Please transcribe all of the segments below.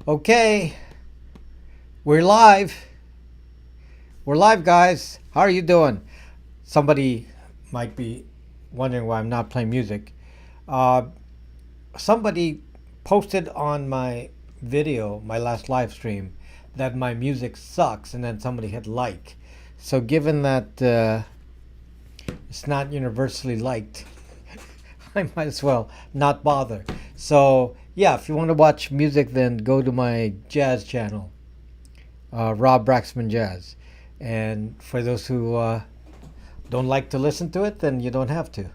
Okay, we're live. We're live, guys. How are you doing? Somebody might be wondering why I'm not playing music. Uh, Somebody posted on my video, my last live stream, that my music sucks, and then somebody hit like. So, given that it's not universally liked, I might as well not bother. So, yeah, if you want to watch music, then go to my jazz channel. Rob Braxman Jazz. And for those who don't like to listen to it, then you don't have to.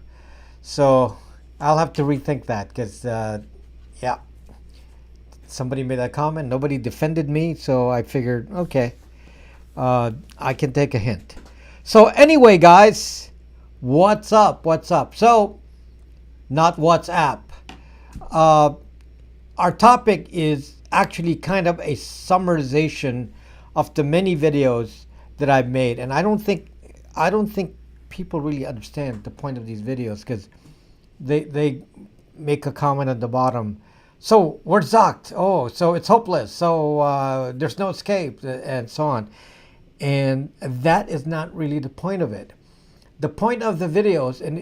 So I'll have to rethink that because, yeah, somebody made that comment. Nobody defended me, so I figured, okay, I can take a hint. So anyway, guys, what's up? What's up? So, not WhatsApp. Uh, our topic is actually kind of a summarization of the many videos that I've made, and I don't think people really understand the point of these videos because they make a comment at the bottom. So we're zucked. Oh, so it's hopeless. So there's no escape, and so on. And that is not really the point of it. The point of the videos, and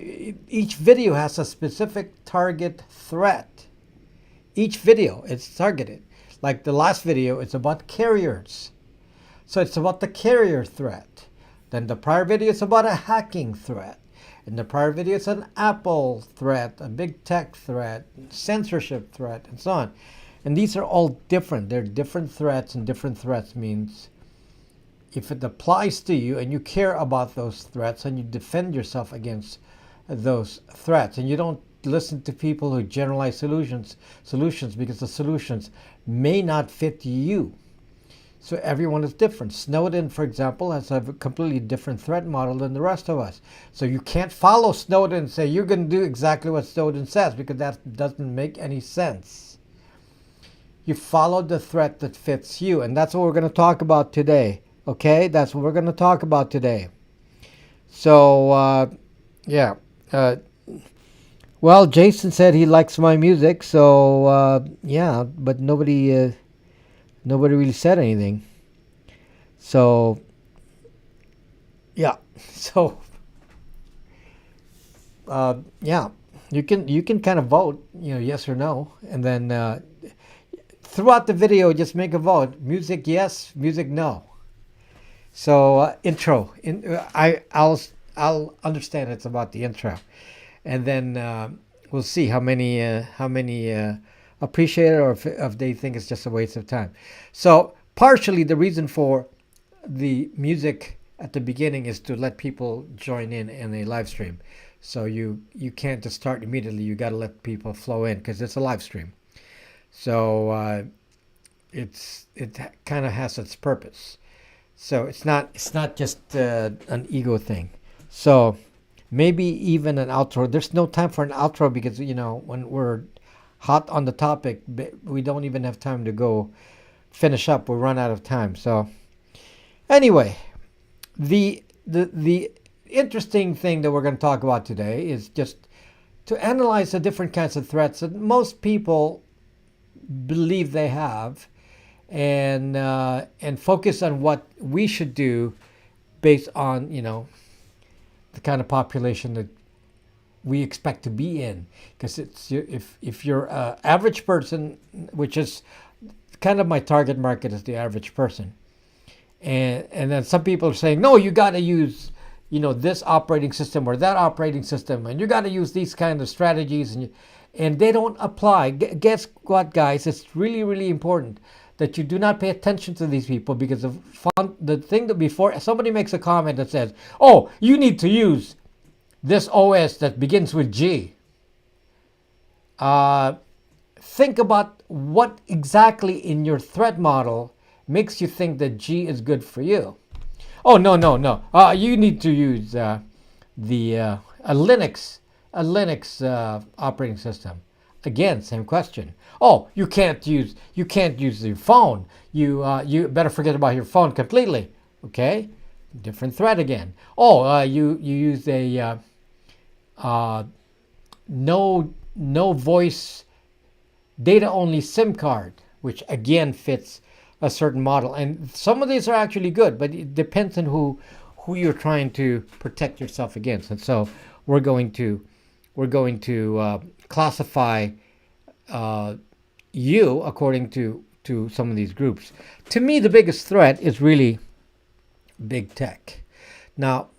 each video has a specific target threat. Each video is targeted. Like the last video, it's about carriers. So it's about the carrier threat. Then the prior video is about a hacking threat. In the prior video, it's an Apple threat, a big tech threat, censorship threat, and so on. And these are all different. They're different threats, and different threats means if it applies to you and you care about those threats and you defend yourself against those threats, and you don't listen to people who generalize solutions because the solutions may not fit you. So everyone is different. Snowden, for example, has a completely different threat model than the rest of us. So you can't follow Snowden and say you're going to do exactly what Snowden says because that doesn't make any sense. You follow the threat that fits you, and that's what we're going to talk about today. Okay, that's what we're going to talk about today. So, yeah. Well, Jason said he likes my music, so yeah, but nobody really said anything. So, yeah. So, yeah, you can kind of vote, yes or no, and then throughout the video, just make a vote: music yes, music no. So intro. I'll understand it's about the intro, and then we'll see how many appreciate it or if they think it's just a waste of time. So partially the reason for the music at the beginning is to let people join in a live stream. So you can't just start immediately. You got to let people flow in because it's a live stream. So it kind of has its purpose. So it's not just an ego thing. So maybe even an outro. There's no time for an outro because when we're hot on the topic, we don't even have time to go finish up. We run out of time. So anyway, the interesting thing that we're going to talk about today is just to analyze the different kinds of threats that most people believe they have, and focus on what we should do based on the kind of population that we expect to be in. Because if you're an average person, which is kind of my target market, is the average person, and then some people are saying, no, you got to use this operating system or that operating system, and you got to use these kind of strategies, and they don't apply. Guess what, guys? It's really, really important that you do not pay attention to these people, because the thing that before somebody makes a comment that says, oh, you need to use this OS that begins with G. Think about what exactly in your threat model makes you think that G is good for you. Oh, no, no, no. You need to use a Linux operating system. Again, same question. Oh, you can't use your phone. You better forget about your phone completely. Okay, different threat again. Oh, you use a no voice data only SIM card. which again fits a certain model. And some of these are actually good, but it depends on who you're trying to protect yourself against. And so we're going to classify you according to some of these groups. To me, the biggest threat is really big tech. Now,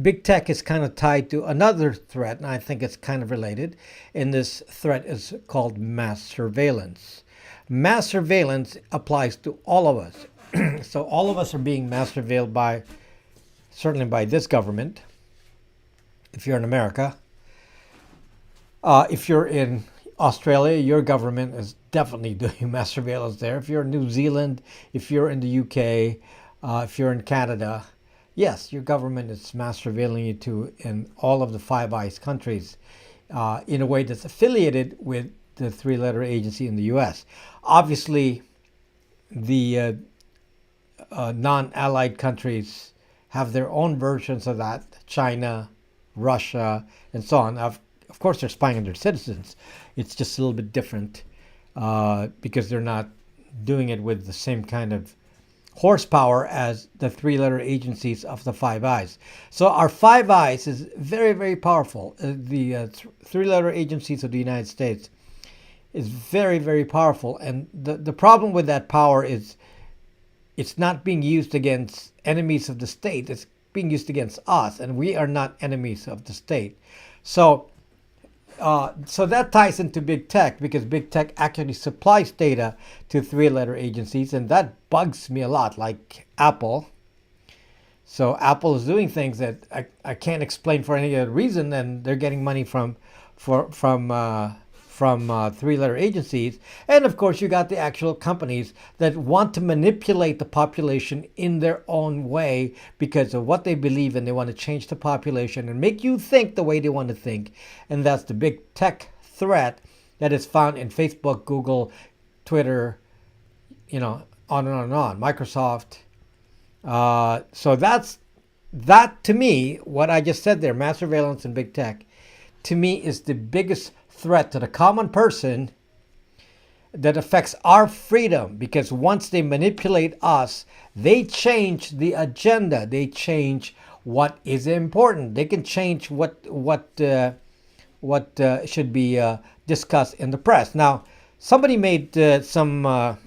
big tech is kind of tied to another threat, and I think it's kind of related. And this threat is called mass surveillance. Mass surveillance applies to all of us. So all of us are being mass surveilled certainly by this government, if you're in America. If you're in Australia, your government is definitely doing mass surveillance there. If you're in New Zealand, if you're in the UK, if you're in Canada, yes, your government is mass surveilling you too in all of the Five Eyes countries in a way that's affiliated with the three-letter agency in the US. Obviously, the non-allied countries have their own versions of that. China, Russia, and so on. Of course, they're spying on their citizens. It's just a little bit different because they're not doing it with the same kind of horsepower as the three-letter agencies of the Five Eyes. So our Five Eyes is very, very powerful. The three-letter agencies of the United States is very, very powerful. And the problem with that power is it's not being used against enemies of the state. It's being used against us, and we are not enemies of the state. So that ties into big tech, because big tech actually supplies data to three-letter agencies, and that bugs me a lot, like Apple. So Apple is doing things that I can't explain for any other reason, and they're getting money from three-letter agencies. And of course, you got the actual companies that want to manipulate the population in their own way because of what they believe, and they want to change the population and make you think the way they want to think. And that's the big tech threat that is found in Facebook, Google, Twitter, on and on and on, Microsoft. So that to me, what I just said there, mass surveillance and big tech, to me is the biggest threat to the common person that affects our freedom, because once they manipulate us, they change the agenda. They change what is important. They can change what should be discussed in the press. Now, somebody made some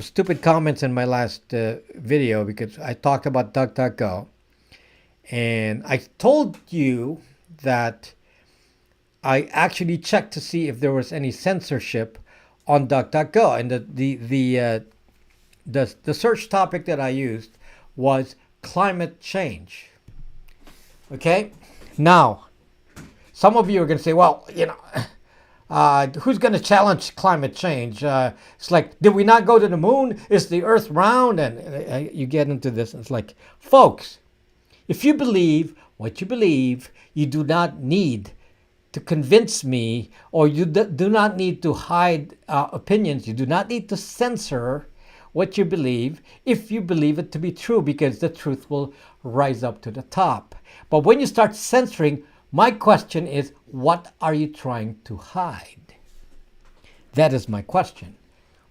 stupid comments in my last video, because I talked about DuckDuckGo, and I told you that I actually checked to see if there was any censorship on DuckDuckGo, and the search topic that I used was climate change. Okay, now some of you are going to say, well, who's going to challenge climate change? It's like, did we not go to the moon? Is the Earth round? And you get into this, and it's like, folks, if you believe what you believe, you do not need to convince me, or you do not need to hide opinions. You do not need to censor what you believe if you believe it to be true, because the truth will rise up to the top. But when you start censoring, my question is, what are you trying to hide? That is my question.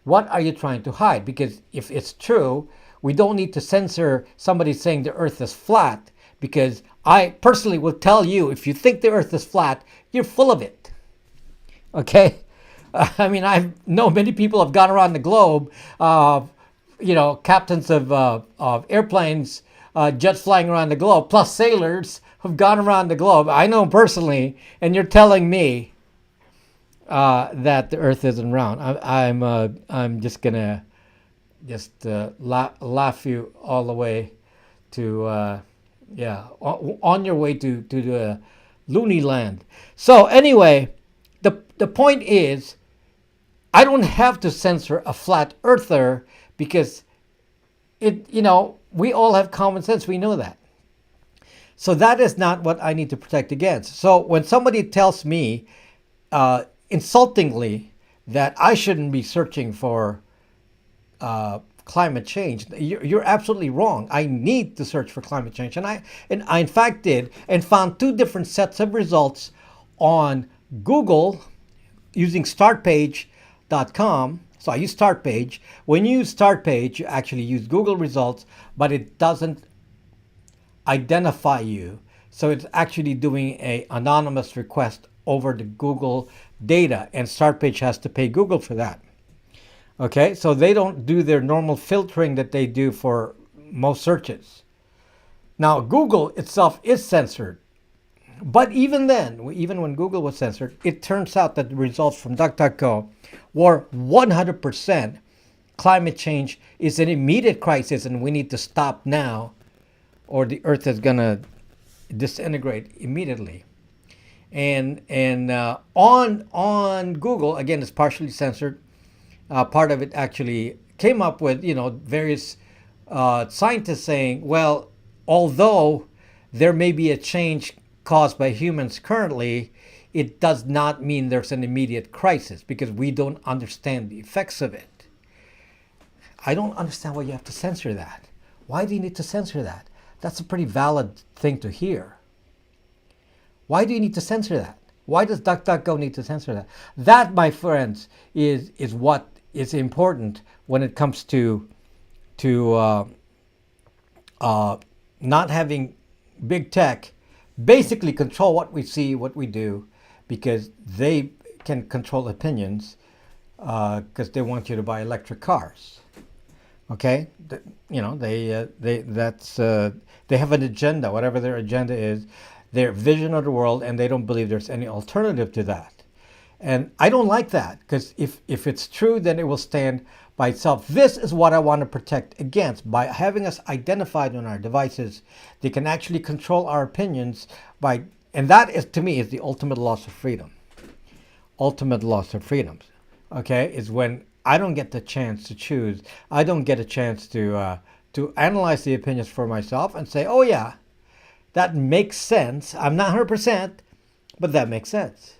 What are you trying to hide? Because if it's true, we don't need to censor somebody saying the Earth is flat, because I personally will tell you, if you think the Earth is flat, you're full of it. Okay? I mean, I know many people have gone around the globe, captains of airplanes, jets flying around the globe, plus sailors who've gone around the globe. I know personally, and you're telling me that the Earth isn't round. I'm just gonna laugh you all the way to on your way to the loony land. So anyway, the point is, I don't have to censor a flat earther, because we all have common sense. We know that. So that is not what I need to protect against. So when somebody tells me insultingly that I shouldn't be searching for climate change, you're absolutely wrong. I need to search for climate change, and I in fact did, and found two different sets of results on Google using start page google.com. So I use start page. When you use start page, you actually use Google results, but it doesn't identify you. So it's actually doing a anonymous request over the Google data, and start page has to pay Google for that. Okay, so they don't do their normal filtering that they do for most searches. Now, Google itself is censored. But even then, even when Google was censored, it turns out that the results from DuckDuckGo were 100% climate change is an immediate crisis and we need to stop now or the earth is going to disintegrate immediately. And on Google, again, it's partially censored. Part of it actually came up with, various scientists saying, well, although there may be a change caused by humans currently, it does not mean there's an immediate crisis because we don't understand the effects of it. I don't understand why you have to censor that. Why do you need to censor that? That's a pretty valid thing to hear. Why do you need to censor that? Why does DuckDuckGo need to censor that? That, my friends, is what is important when it comes to not having big tech basically control what we see, what we do, because they can control opinions because they want you to buy electric cars. Okay, they have an agenda, whatever their agenda is, their vision of the world, and they don't believe there's any alternative to that. And I don't like that because if it's true, then it will stand by itself. This is what I want to protect against. By having us identified on our devices, they can actually control our opinions and that is, to me, is the ultimate loss of freedom. Ultimate loss of freedoms, okay, is when I don't get the chance to choose. I don't get a chance to analyze the opinions for myself and say, oh yeah, that makes sense. I'm not 100%, but that makes sense.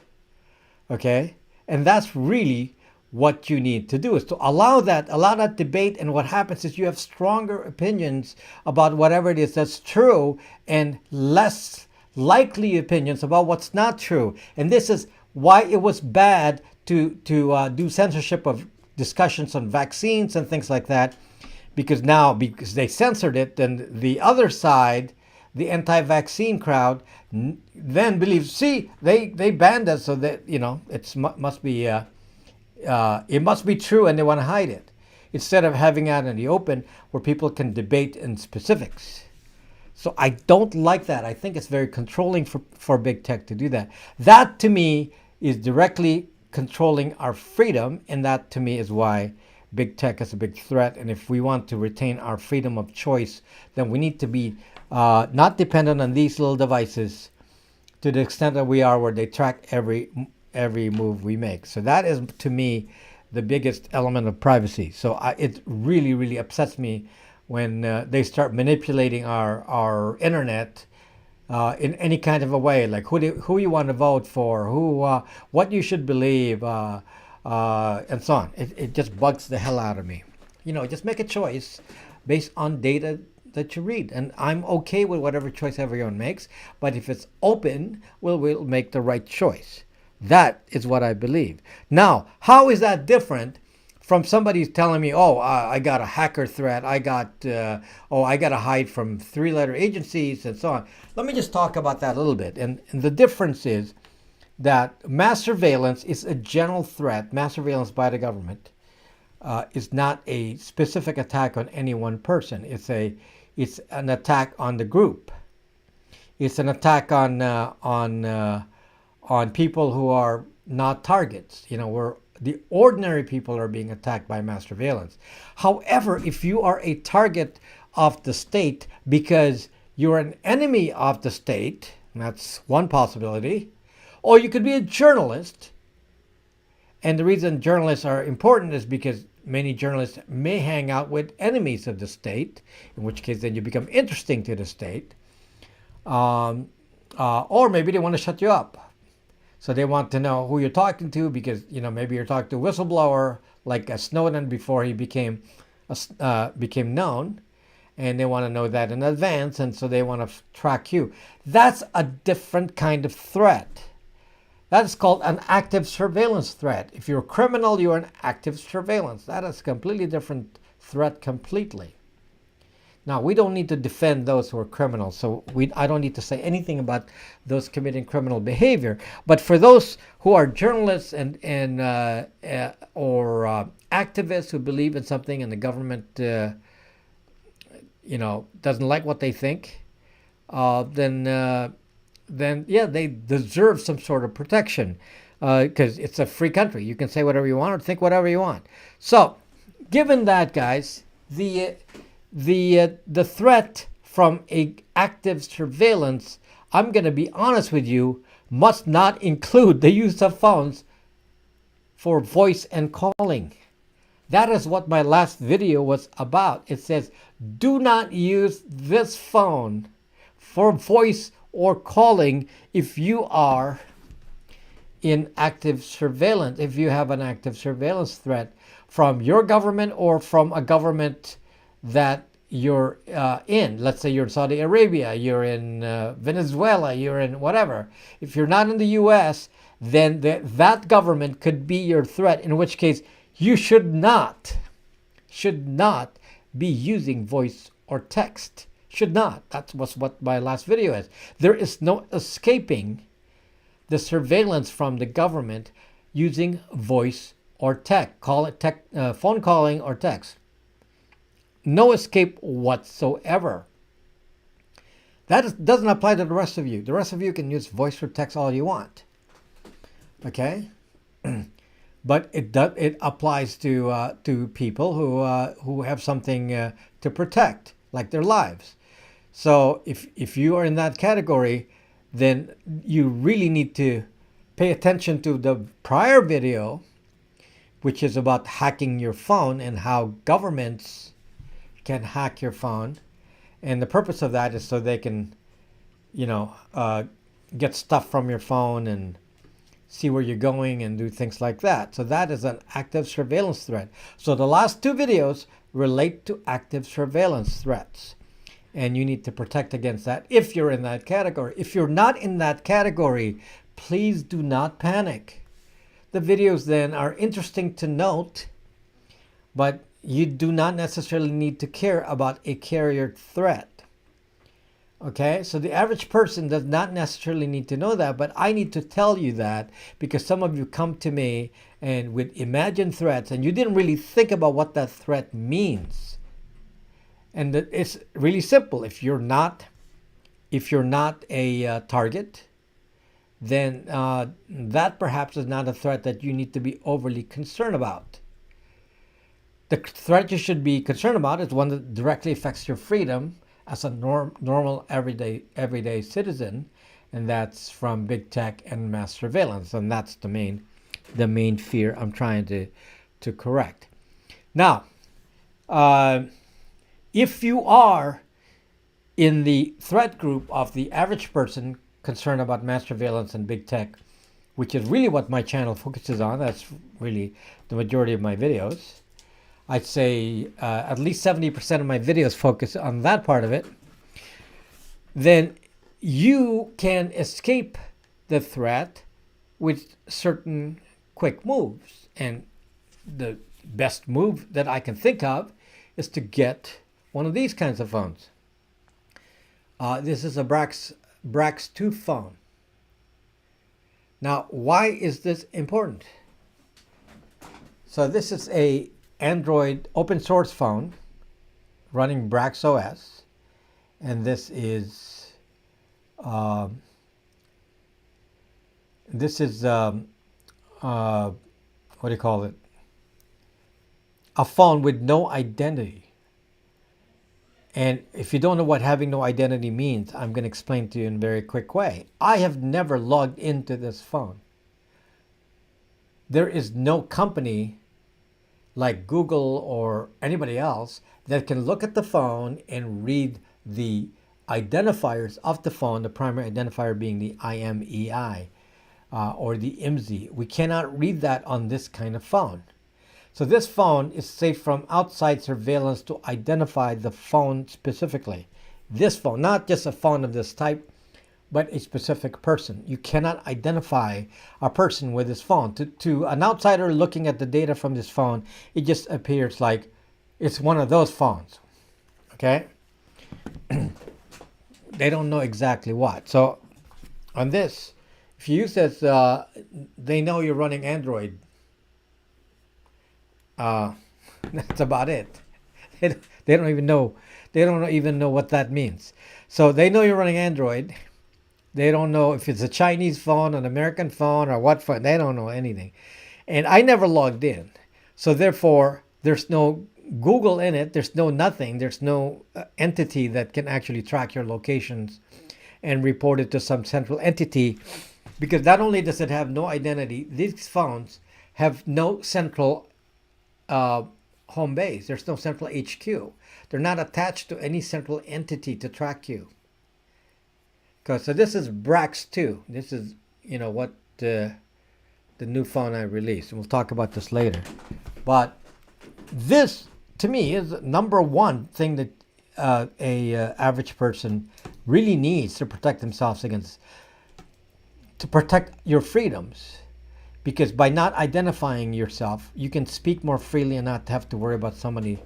Okay? And that's really what you need to do, is to allow that debate. And what happens is you have stronger opinions about whatever it is that's true and less likely opinions about what's not true. And this is why it was bad to do censorship of discussions on vaccines and things like that, because they censored it, then the other side, the anti-vaccine crowd, then believes, see, they banned us, so that it must be true, and they want to hide it instead of having it out in the open where people can debate in specifics. So I don't like that. I think it's very controlling for big tech to do that. That to me is directly controlling our freedom, and that to me is why big tech is a big threat. And if we want to retain our freedom of choice, then we need to be not dependent on these little devices to the extent that we are, where they track every move we make. So that is, to me, the biggest element of privacy. So it really, really upsets me when they start manipulating our internet in any kind of a way, like who you want to vote for, what you should believe, and so on. It just bugs the hell out of me. Just make a choice based on data that you read, and I'm okay with whatever choice everyone makes. But if it's open, we'll make the right choice. That is what I believe. Now, how is that different from somebody telling me, I got a hacker threat, I got to hide from 3-letter agencies and so on. Let me just talk about that a little bit. And the difference is that mass surveillance is a general threat. Mass surveillance by the government is not a specific attack on any one person. It's an attack on the group. It's an attack on people who are not targets. Where the ordinary people are being attacked by mass surveillance. However, if you are a target of the state because you're an enemy of the state, that's one possibility, or you could be a journalist. And the reason journalists are important is because many journalists may hang out with enemies of the state, in which case then you become interesting to the state. Or maybe they want to shut you up. So they want to know who you're talking to because, maybe you're talking to a whistleblower like Snowden before he became known, and they want to know that in advance, and so they want to track you. That's a different kind of threat. That is called an active surveillance threat. If you're a criminal, you're an active surveillance. That is a completely different threat completely. Now, we don't need to defend those who are criminals, so I don't need to say anything about those committing criminal behavior. But for those who are journalists or activists who believe in something and the government, doesn't like what they think, then yeah, they deserve some sort of protection because it's a free country. You can say whatever you want or think whatever you want. So, given that, guys, the threat from a active surveillance, I'm going to be honest with you, must not include the use of phones for voice and calling. That is what my last video was about. It says, do not use this phone for voice or calling if you are in active surveillance, if you have an active surveillance threat from your government or from a government that you're in. Let's say you're in Saudi Arabia, you're in Venezuela, you're in whatever. If you're not in the US, then that government could be your threat, in which case you should not be using voice or text. Should not. That was what my last video is. There is no escaping the surveillance from the government using voice or text. Call it phone calling or text. No escape whatsoever. That doesn't apply to the rest of you. The rest of you can use voice or text all you want. Okay? But it applies to people who have something to protect, like their lives. So if you are in that category, then you really need to pay attention to the prior video, which is about hacking your phone and how governments can hack your phone. And the purpose of that is so they can, get stuff from your phone and see where you're going and do things like that. So that is an active surveillance threat. So the last two videos relate to active surveillance threats. And you need to protect against that if you're in that category. If you're not in that category, please do not panic. The videos then are interesting to note, but you do not necessarily need to care about a carrier threat. Okay, so the average person does not necessarily need to know that, but I need to tell you that because some of you come to me and with imagined threats and you didn't really think about what that threat means. And it's really simple. If you're not a target, then that perhaps is not a threat that you need to be overly concerned about. The threat you should be concerned about is one that directly affects your freedom as a normal everyday citizen, and that's from big tech and mass surveillance, and that's the main fear I'm trying to correct. Now, if you are in the threat group of the average person concerned about mass surveillance and big tech, which is really what my channel focuses on, that's really the majority of my videos. I'd say at least 70% of my videos focus on that part of it. Then you can escape the threat with certain quick moves. And the best move that I can think of is to get one of these kinds of phones. This is a Brax 2 phone. Now, why is this important? So this is a Android open source phone running Brax OS, and this is what do you call it? A phone with no identity. And if you don't know what having no identity means, I'm going to explain to you in a very quick way. I have never logged into this phone. There is no company like Google or anybody else that can look at the phone and read the identifiers of the phone, the primary identifier being the IMEI or the IMSI. We cannot read that on this kind of phone. So this phone is safe from outside surveillance to identify the phone specifically. This phone, not just a phone of this type, but a specific person. You cannot identify a person with this phone. To an outsider looking at the data from this phone, it just appears like it's one of those phones. Okay? They don't know exactly what. So on this, if you use this, they know you're running Android. That's about it. They don't even know. They don't even know what that means. So they know you're running Android. They don't know if it's a Chinese phone, an American phone, or what phone. They don't know anything. And I never logged in. So therefore, there's no Google in it. There's no nothing. There's no entity that can actually track your locations and report it to some central entity. Because not only does it have no identity, these phones have no central home base. There's no central HQ. They're not attached to any central entity to track you. So this is Brax 2. This is, what the new phone I released. And we'll talk about this later. But this, to me, is number one thing that a average person really needs to protect themselves against, to protect your freedoms. Because by not identifying yourself, you can speak more freely and not have to worry about somebody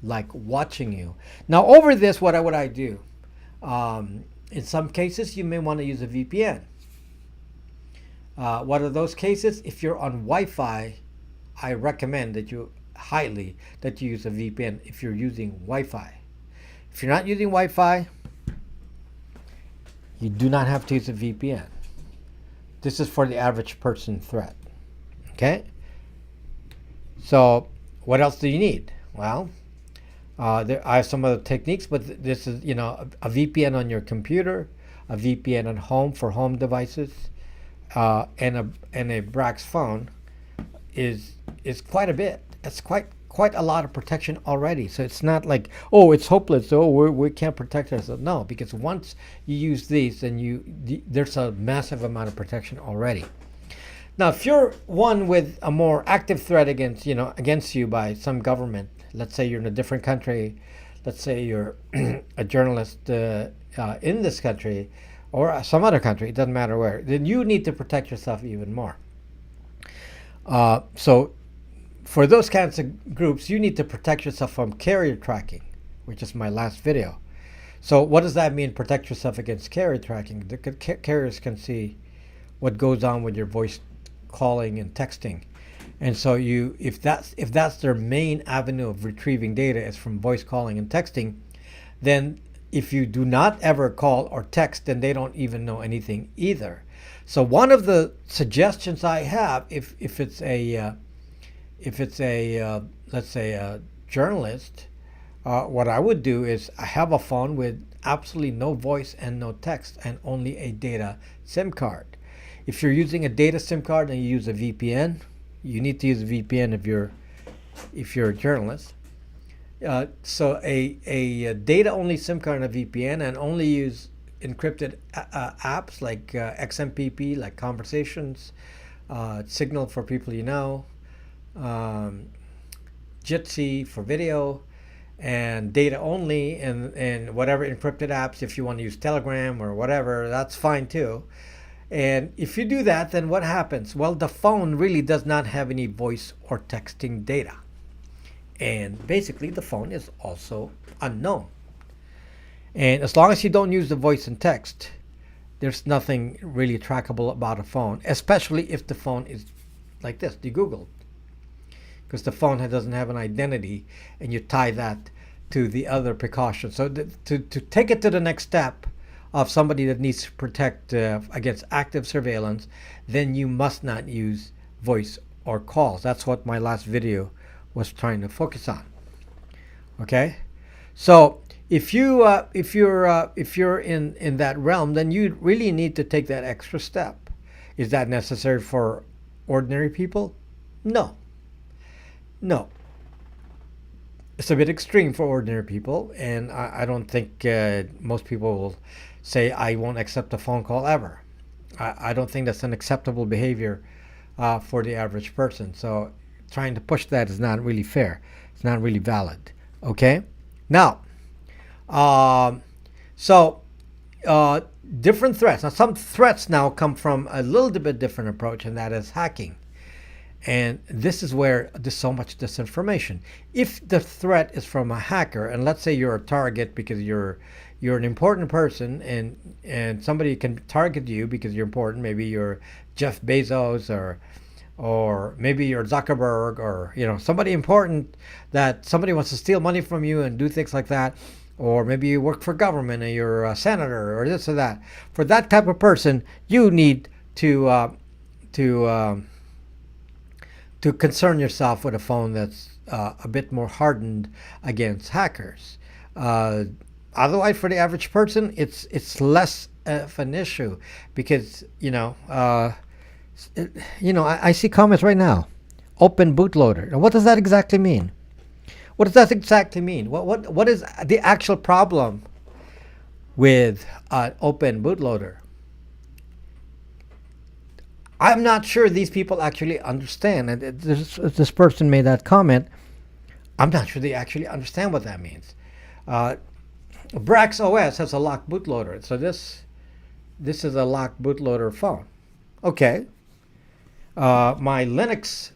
like watching you. Now, over this, what would I do? In some cases, you may want to use a VPN. What are those cases? If you're on Wi-Fi, I recommend that you use a VPN if you're using Wi-Fi. If you're not using Wi-Fi, you do not have to use a VPN. This is for the average person threat. Okay? So, what else do you need? Well, I have some other techniques, but this is, a VPN on your computer, a VPN at home for home devices, and a Brax phone is quite a bit. That's quite a lot of protection already. So it's not like, oh, it's hopeless. Oh, we can't protect ourselves. No, because once you use these, then there's a massive amount of protection already. Now, if you're one with a more active threat against you by some government, let's say you're in a different country, let's say you're a journalist in this country or some other country, it doesn't matter where, then you need to protect yourself even more. So for those kinds of groups, you need to protect yourself from carrier tracking, which is my last video. So what does that mean, protect yourself against carrier tracking? The carriers can see what goes on with your voice calling and texting. And so if that's their main avenue of retrieving data is from voice calling and texting, then if you do not ever call or text, then they don't even know anything either. So one of the suggestions I have, if it's a let's say a journalist, what I would do is I have a phone with absolutely no voice and no text and only a data SIM card. If you're using a data SIM card and you use a VPN, you need to use a VPN if you're a journalist. So a data-only SIM card and a VPN, and only use encrypted apps like XMPP, like conversations, Signal for people you know, Jitsi for video, and data only, and whatever encrypted apps. If you want to use Telegram or whatever, that's fine too. And if you do that, then what happens? Well, the phone really does not have any voice or texting data. And basically, the phone is also unknown. And as long as you don't use the voice and text, there's nothing really trackable about a phone, especially if the phone is like this, de-Googled. Because the phone doesn't have an identity, and you tie that to the other precautions. So to take it to the next step of somebody that needs to protect against active surveillance, then you must not use voice or calls. That's what my last video was trying to focus on. Okay, so if you're in that realm, then you really need to take that extra step. Is that necessary for ordinary people? No. It's a bit extreme for ordinary people, and I don't think most people will say, I won't accept a phone call ever. I don't think that's an acceptable behavior for the average person. So trying to push that is not really fair. It's not really valid. Okay? Now, different threats. Now, some threats now come from a little bit different approach, and that is hacking. And this is where there's so much disinformation. If the threat is from a hacker, and let's say you're a target because you're an important person, and somebody can target you because you're important. Maybe you're Jeff Bezos, or maybe you're Zuckerberg, or somebody important that somebody wants to steal money from you and do things like that. Or maybe you work for government and you're a senator or this or that. For that type of person, you need to concern yourself with a phone that's a bit more hardened against hackers. Otherwise, for the average person, it's less of an issue because I see comments right now. Open bootloader. Now, what does that exactly mean? What does that exactly mean? What is the actual problem with open bootloader? I'm not sure these people actually understand. And this person made that comment. I'm not sure they actually understand what that means. Brax OS has a locked bootloader. So this is a locked bootloader phone. Okay. My Lineage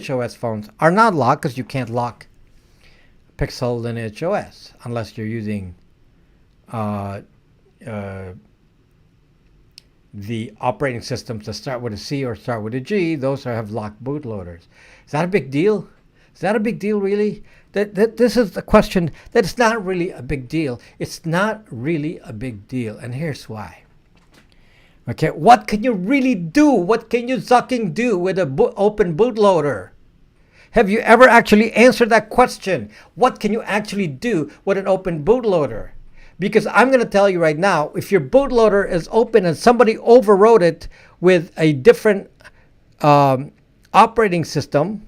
OS phones are not locked because you can't lock Pixel Lineage OS unless you're using the operating systems that start with a C or start with a G. Those have locked bootloaders. Is that a big deal? Is that a big deal, really? This is the question that it's not really a big deal. It's not really a big deal, and here's why. Okay, what can you really do? What can you zucking do with an open bootloader? Have you ever actually answered that question? What can you actually do with an open bootloader? Because I'm going to tell you right now, if your bootloader is open and somebody overrode it with a different operating system,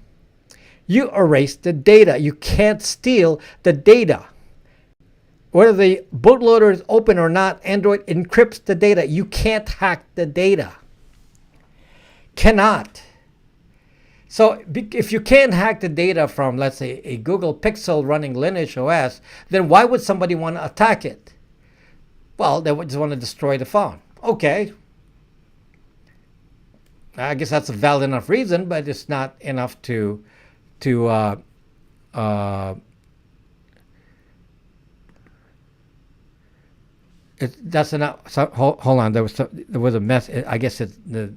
you erase the data. You can't steal the data. Whether the bootloader is open or not, Android encrypts the data. You can't hack the data. Cannot. So if you can't hack the data from, let's say, a Google Pixel running Lineage OS, then why would somebody want to attack it? Well, they would just want to destroy the phone. Okay. I guess that's a valid enough reason, but it's not enough that's enough. So, hold on. There was a mess. I guess the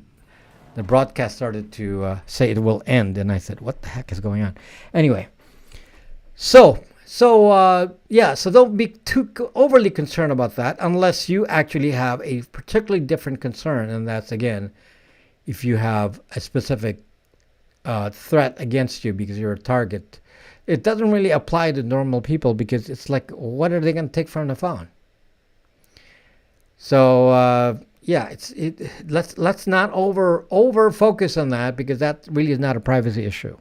broadcast started to say it will end, and I said, "What the heck is going on?" Anyway, so don't be too overly concerned about that unless you actually have a particularly different concern, and that's again, if you have a specific threat against you because you're a target. It doesn't really apply to normal people because it's like, what are they going to take from the phone? So let's not over focus on that because that really is not a privacy issue.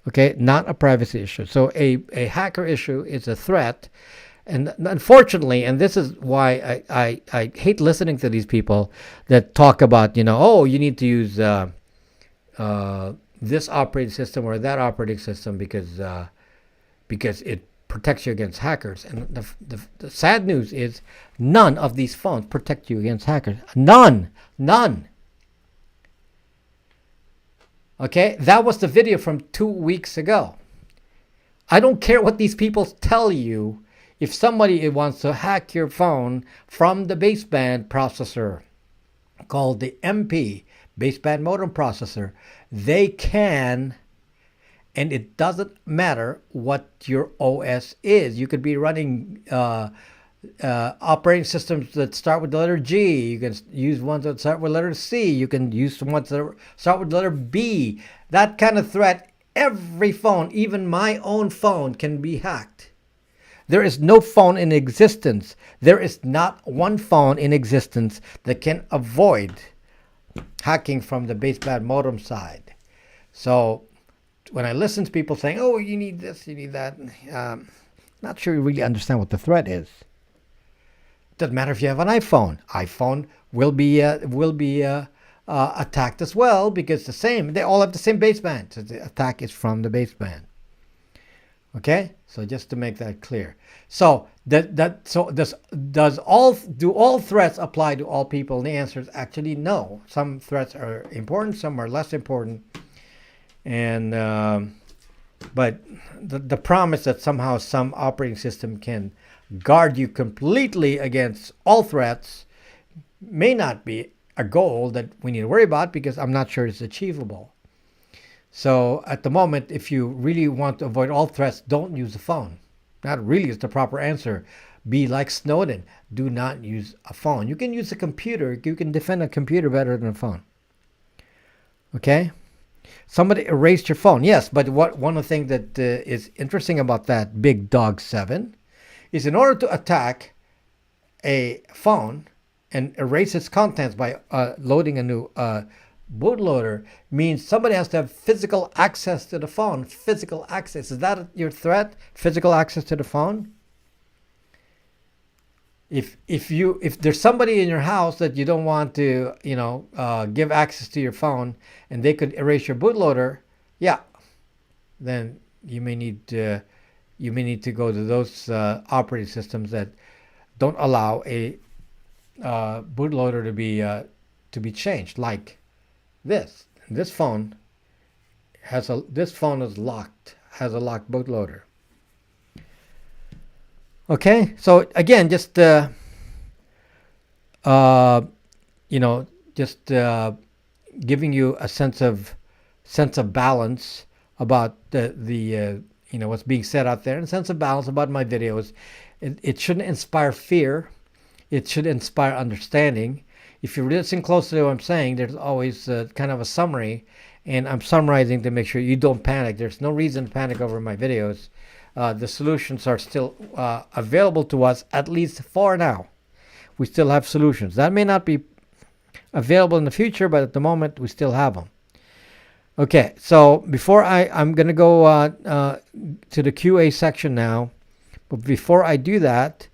Okay, not a privacy issue. So a hacker issue is a threat, and unfortunately, and this is why I hate listening to these people that talk about you need to use this operating system or that operating system because it protects you against hackers. And the sad news is none of these phones protect you against hackers. None. Okay, that was the video from 2 weeks ago. I don't care what these people tell you. If somebody wants to hack your phone from the baseband processor called the MP, baseband modem processor, they can. And it doesn't matter what your OS is. You could be running operating systems that start with the letter G. You can use ones that start with letter C. You can use ones that start with the letter B. That kind of threat, every phone, even my own phone, can be hacked. There is no phone in existence. There is not one phone in existence that can avoid hacking from the baseband modem side. So when I listen to people saying, "Oh, you need this, you need that," not sure you really understand what the threat is. Doesn't matter if you have an iPhone. iPhone will be attacked as well because they all have the same baseband. So the attack is from the baseband. Okay, so just to make that clear. So do all threats apply to all people? And the answer is actually no. Some threats are important, some are less important, and but the promise that somehow some operating system can guard you completely against all threats may not be a goal that we need to worry about, because I'm not sure it's achievable. So at the moment, if you really want to avoid all threats, don't use the phone. That really is the proper answer. Be like Snowden. Do not use a phone. You can use a computer. You can defend a computer better than a phone. Okay? Somebody erased your phone. Yes, but one of the things that is interesting about that Big Dog 7 is, in order to attack a phone and erase its contents by loading a new bootloader, means somebody has to have physical access to the phone. Physical access. Is that your threat? Physical access to the phone? If there's somebody in your house that you don't want to, give access to your phone, and they could erase your bootloader, yeah, then you may need to go to those operating systems that don't allow a bootloader to be changed, like this phone is locked, has a locked bootloader. Okay, so again, just giving you a sense of balance about the what's being said out there, and a sense of balance about my videos. It shouldn't inspire fear. It should inspire understanding. If you listen closely to what I'm saying, there's always kind of a summary, and I'm summarizing to make sure you don't panic. There's no reason to panic over my videos. The solutions are still available to us, at least for now. We still have solutions. That may not be available in the future, but at the moment, we still have them. Okay, so before I'm going to go to the QA section now, but before I do that,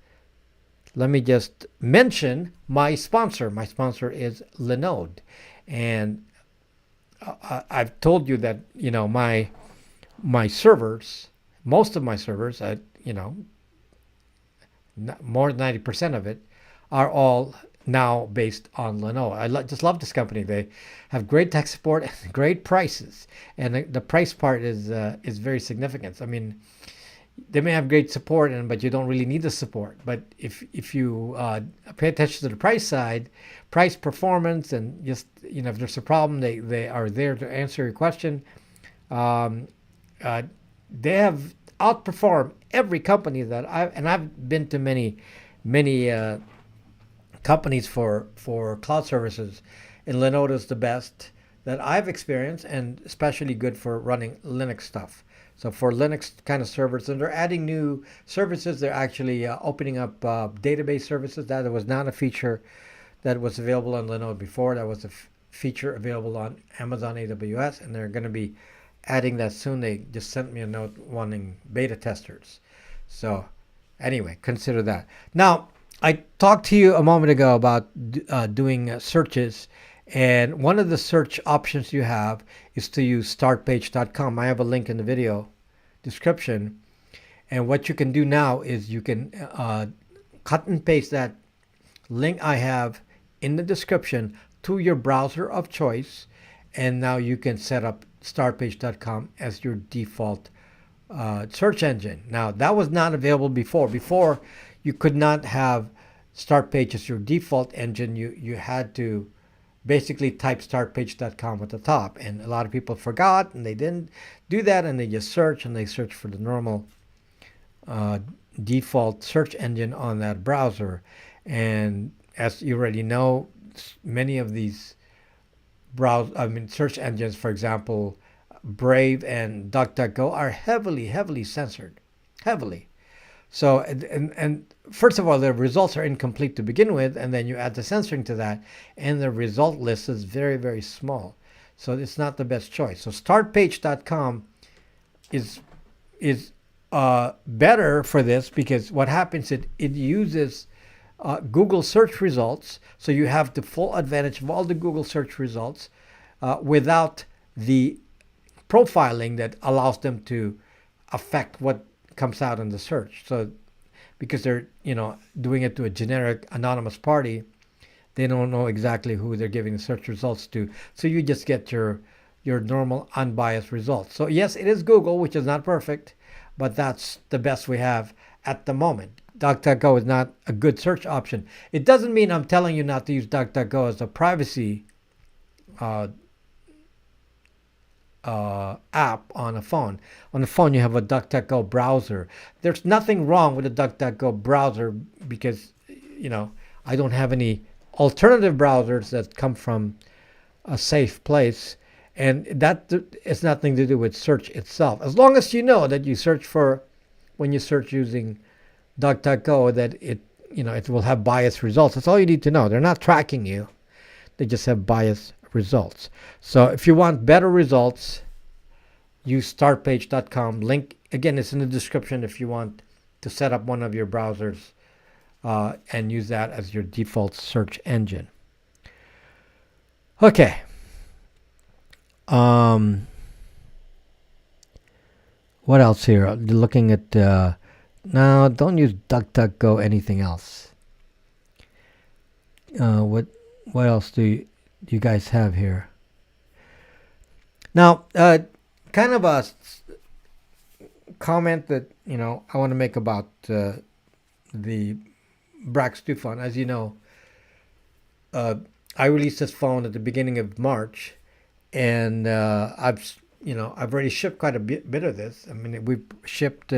let me just mention my sponsor. My sponsor is Linode. And I've told you that, my servers, most of my servers, more than 90% of it, are all now based on Linode. I just love this company. They have great tech support and great prices. And the price part is very significant. I mean, they may have great support, but you don't really need the support. But if you pay attention to the price side, price, performance, and just if there's a problem, they are there to answer your question. They have outperformed every company that I've been to many companies for cloud services, and Linode is the best that I've experienced, and especially good for running Linux stuff. So for Linux kind of servers, and they're adding new services. They're actually opening up database services. That was not a feature that was available on Linode before. That was a feature available on Amazon AWS, and they're going to be adding that soon. They just sent me a note wanting beta testers. So anyway, consider that. Now, I talked to you a moment ago about doing searches. And one of the search options you have is to use startpage.com. I have a link in the video description. And what you can do now is you can cut and paste that link I have in the description to your browser of choice. And now you can set up startpage.com as your default search engine. Now, that was not available before. Before, you could not have Startpage as your default engine. You had to basically type startpage.com at the top, and a lot of people forgot, and they didn't do that, and they just search, and they search for the normal default search engine on that browser. And as you already know, many of these search engines, for example, Brave and DuckDuckGo, are heavily censored, heavily. So, and first of all, the results are incomplete to begin with, and then you add the censoring to that, and the result list is very small. So it's not the best choice. So startpage.com is better for this, because what happens, it uses Google search results, so you have the full advantage of all the Google search results without the profiling that allows them to affect what comes out in the search. So because they're doing it to a generic anonymous party, they don't know exactly who they're giving the search results to. So you just get your normal unbiased results. So yes, it is Google, which is not perfect, but that's the best we have at the moment. DuckDuckGo is not a good search option. It doesn't mean I'm telling you not to use DuckDuckGo as a privacy app on a phone. On the phone, you have a DuckDuckGo browser. There's nothing wrong with a DuckDuckGo browser because, I don't have any alternative browsers that come from a safe place. And that has nothing to do with search itself. As long as you know that you search for, when you search using DuckDuckGo, that it will have biased results. That's all you need to know. They're not tracking you. They just have biased results. So if you want better results, use startpage.com. Link, again, it's in the description if you want to set up one of your browsers and use that as your default search engine. Okay. What else here? Looking at now, don't use DuckDuckGo. Anything else? What else do you guys have here? Now, kind of a comment that I want to make about the Brax 2 phone. As you know, I released this phone at the beginning of March, and I've already shipped quite a bit of this. I mean, we've shipped.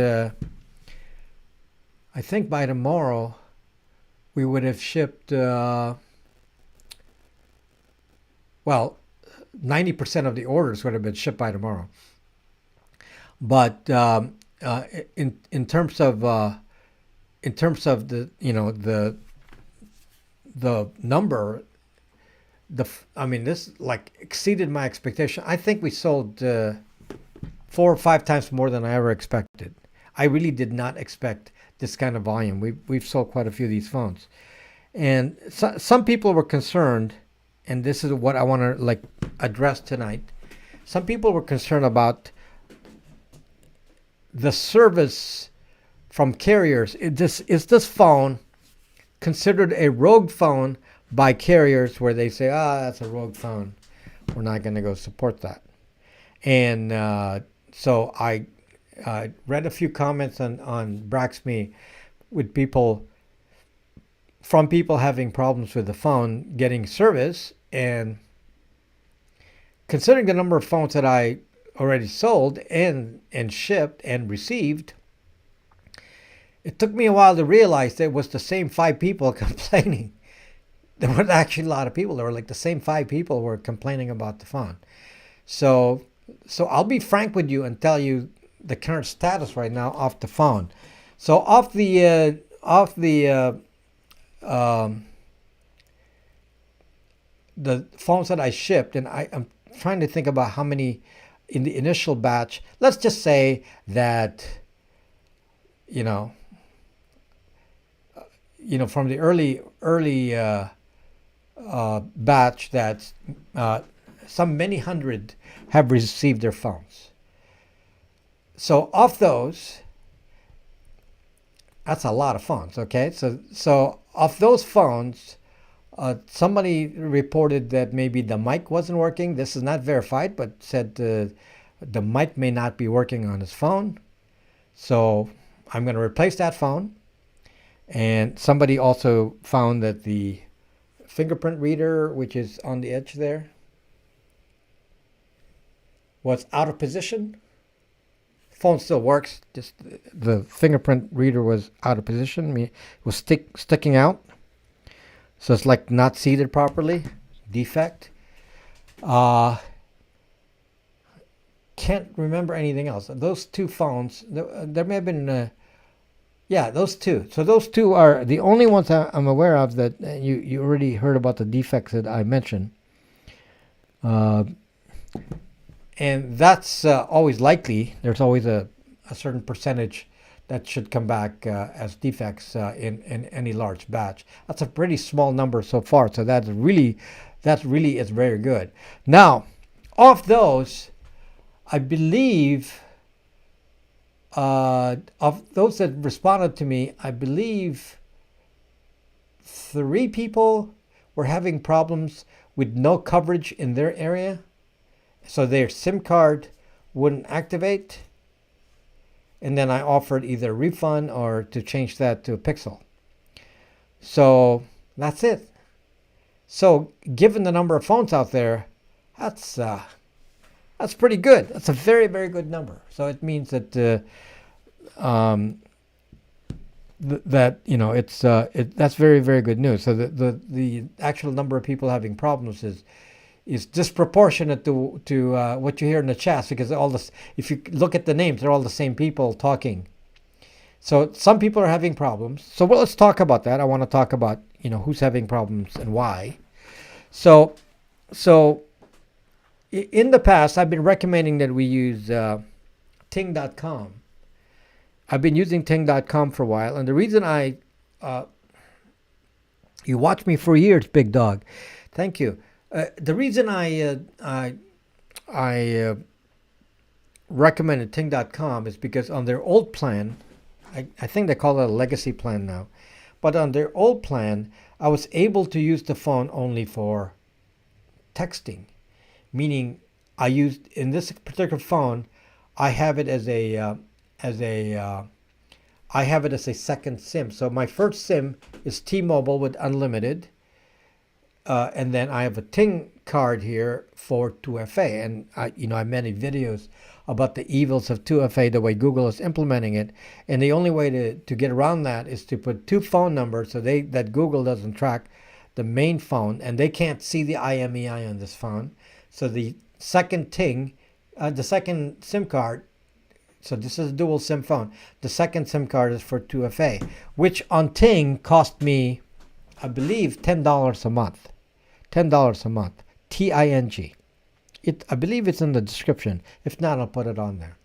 I think by tomorrow, we would have shipped. 90% of the orders would have been shipped by tomorrow. But in terms of the number, this exceeded my expectation. I think we sold 4 or 5 times more than I ever expected. I really did not expect this kind of volume. We've sold quite a few of these phones, and some people were concerned, and this is what I want to address tonight. Some people were concerned about the service from carriers. Is this phone considered a rogue phone by carriers, where they say, that's a rogue phone, we're not going to go support that? And so I read a few comments on Brax.me with people having problems with the phone getting service, and considering the number of phones that I already sold and shipped and received, it took me a while to realize that it was the same 5 people complaining. There weren't actually a lot of people. There were the same 5 people were complaining about the phone. So I'll be frank with you and tell you the current status right now off the phone. So off the phones that I shipped, and I'm trying to think about how many in the initial batch. Let's just say that from the early batch, that some many hundred have received their phones. So of those, that's a lot of phones. Okay, so of those phones, somebody reported that maybe the mic wasn't working. This is not verified, but said the mic may not be working on his phone. So I'm going to replace that phone. And somebody also found that the fingerprint reader, which is on the edge there, was out of position. Phone still works, just the fingerprint reader was out of position. It was sticking out. So it's not seated properly. Defect. Can't remember anything else. Those 2 phones, there may have been, those 2. So those 2 are the only ones I'm aware of that you already heard about the defects that I mentioned. And that's always likely. There's always a certain percentage that should come back as defects in any large batch. That's a pretty small number so far. So that really is very good. Now, of those, I believe Of those that responded to me, I believe 3 people were having problems with no coverage in their area. So their SIM card wouldn't activate. And then I offered either a refund or to change that to a Pixel. So that's it. So given the number of phones out there, that's pretty good. That's a very, very good number. So it means that that's very, very good news. So the actual number of people having problems is disproportionate to what you hear in the chats, because if you look at the names, they're all the same people talking. So some people are having problems. So let's talk about that. I want to talk about who's having problems and why. So in the past, I've been recommending that we use Ting.com. I've been using Ting.com for a while, and the reason you watched me for years, big dog. Thank you. The reason I recommended Ting.com is because on their old plan, I think they call it a legacy plan now, but on their old plan, I was able to use the phone only for texting, meaning I used in this particular phone, I have it as a second SIM. So my first SIM is T-Mobile with unlimited. And then I have a Ting card here for 2FA. And I have many videos about the evils of 2FA, the way Google is implementing it. And the only way to get around that is to put 2 phone numbers so that Google doesn't track the main phone, and they can't see the IMEI on this phone. So the second the second SIM card, so this is a dual SIM phone. The second SIM card is for 2FA, which on Ting cost me, I believe, $10 a month. $10 a month. TING. I believe it's in the description. If not, I'll put it on there.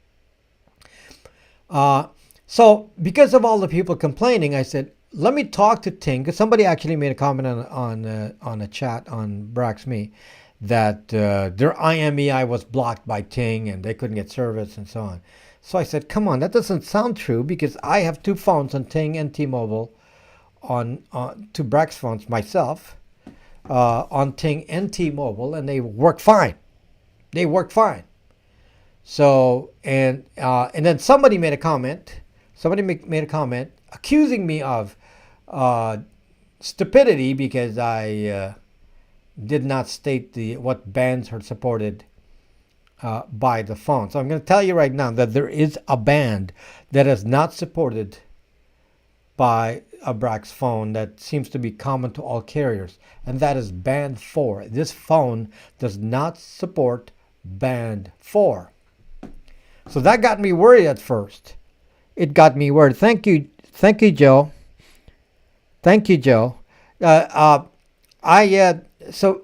So because of all the people complaining, I said, let me talk to Ting, because somebody actually made a comment on a chat on Brax Me that their IMEI was blocked by Ting and they couldn't get service and so on. So I said, come on, that doesn't sound true, because I have 2 phones on Ting and T-Mobile, on 2 Brax phones myself, on Ting and T-Mobile, and they work fine. They work fine. So, and then somebody made a comment. Somebody made a comment accusing me of stupidity because I did not state what bands are supported by the phone. So I'm going to tell you right now that there is a band that is not supported by a Brax phone that seems to be common to all carriers, and that is band 4. This phone does not support band 4. So that got me worried at first. It got me worried. Thank you, Joe. Thank you, Joe. So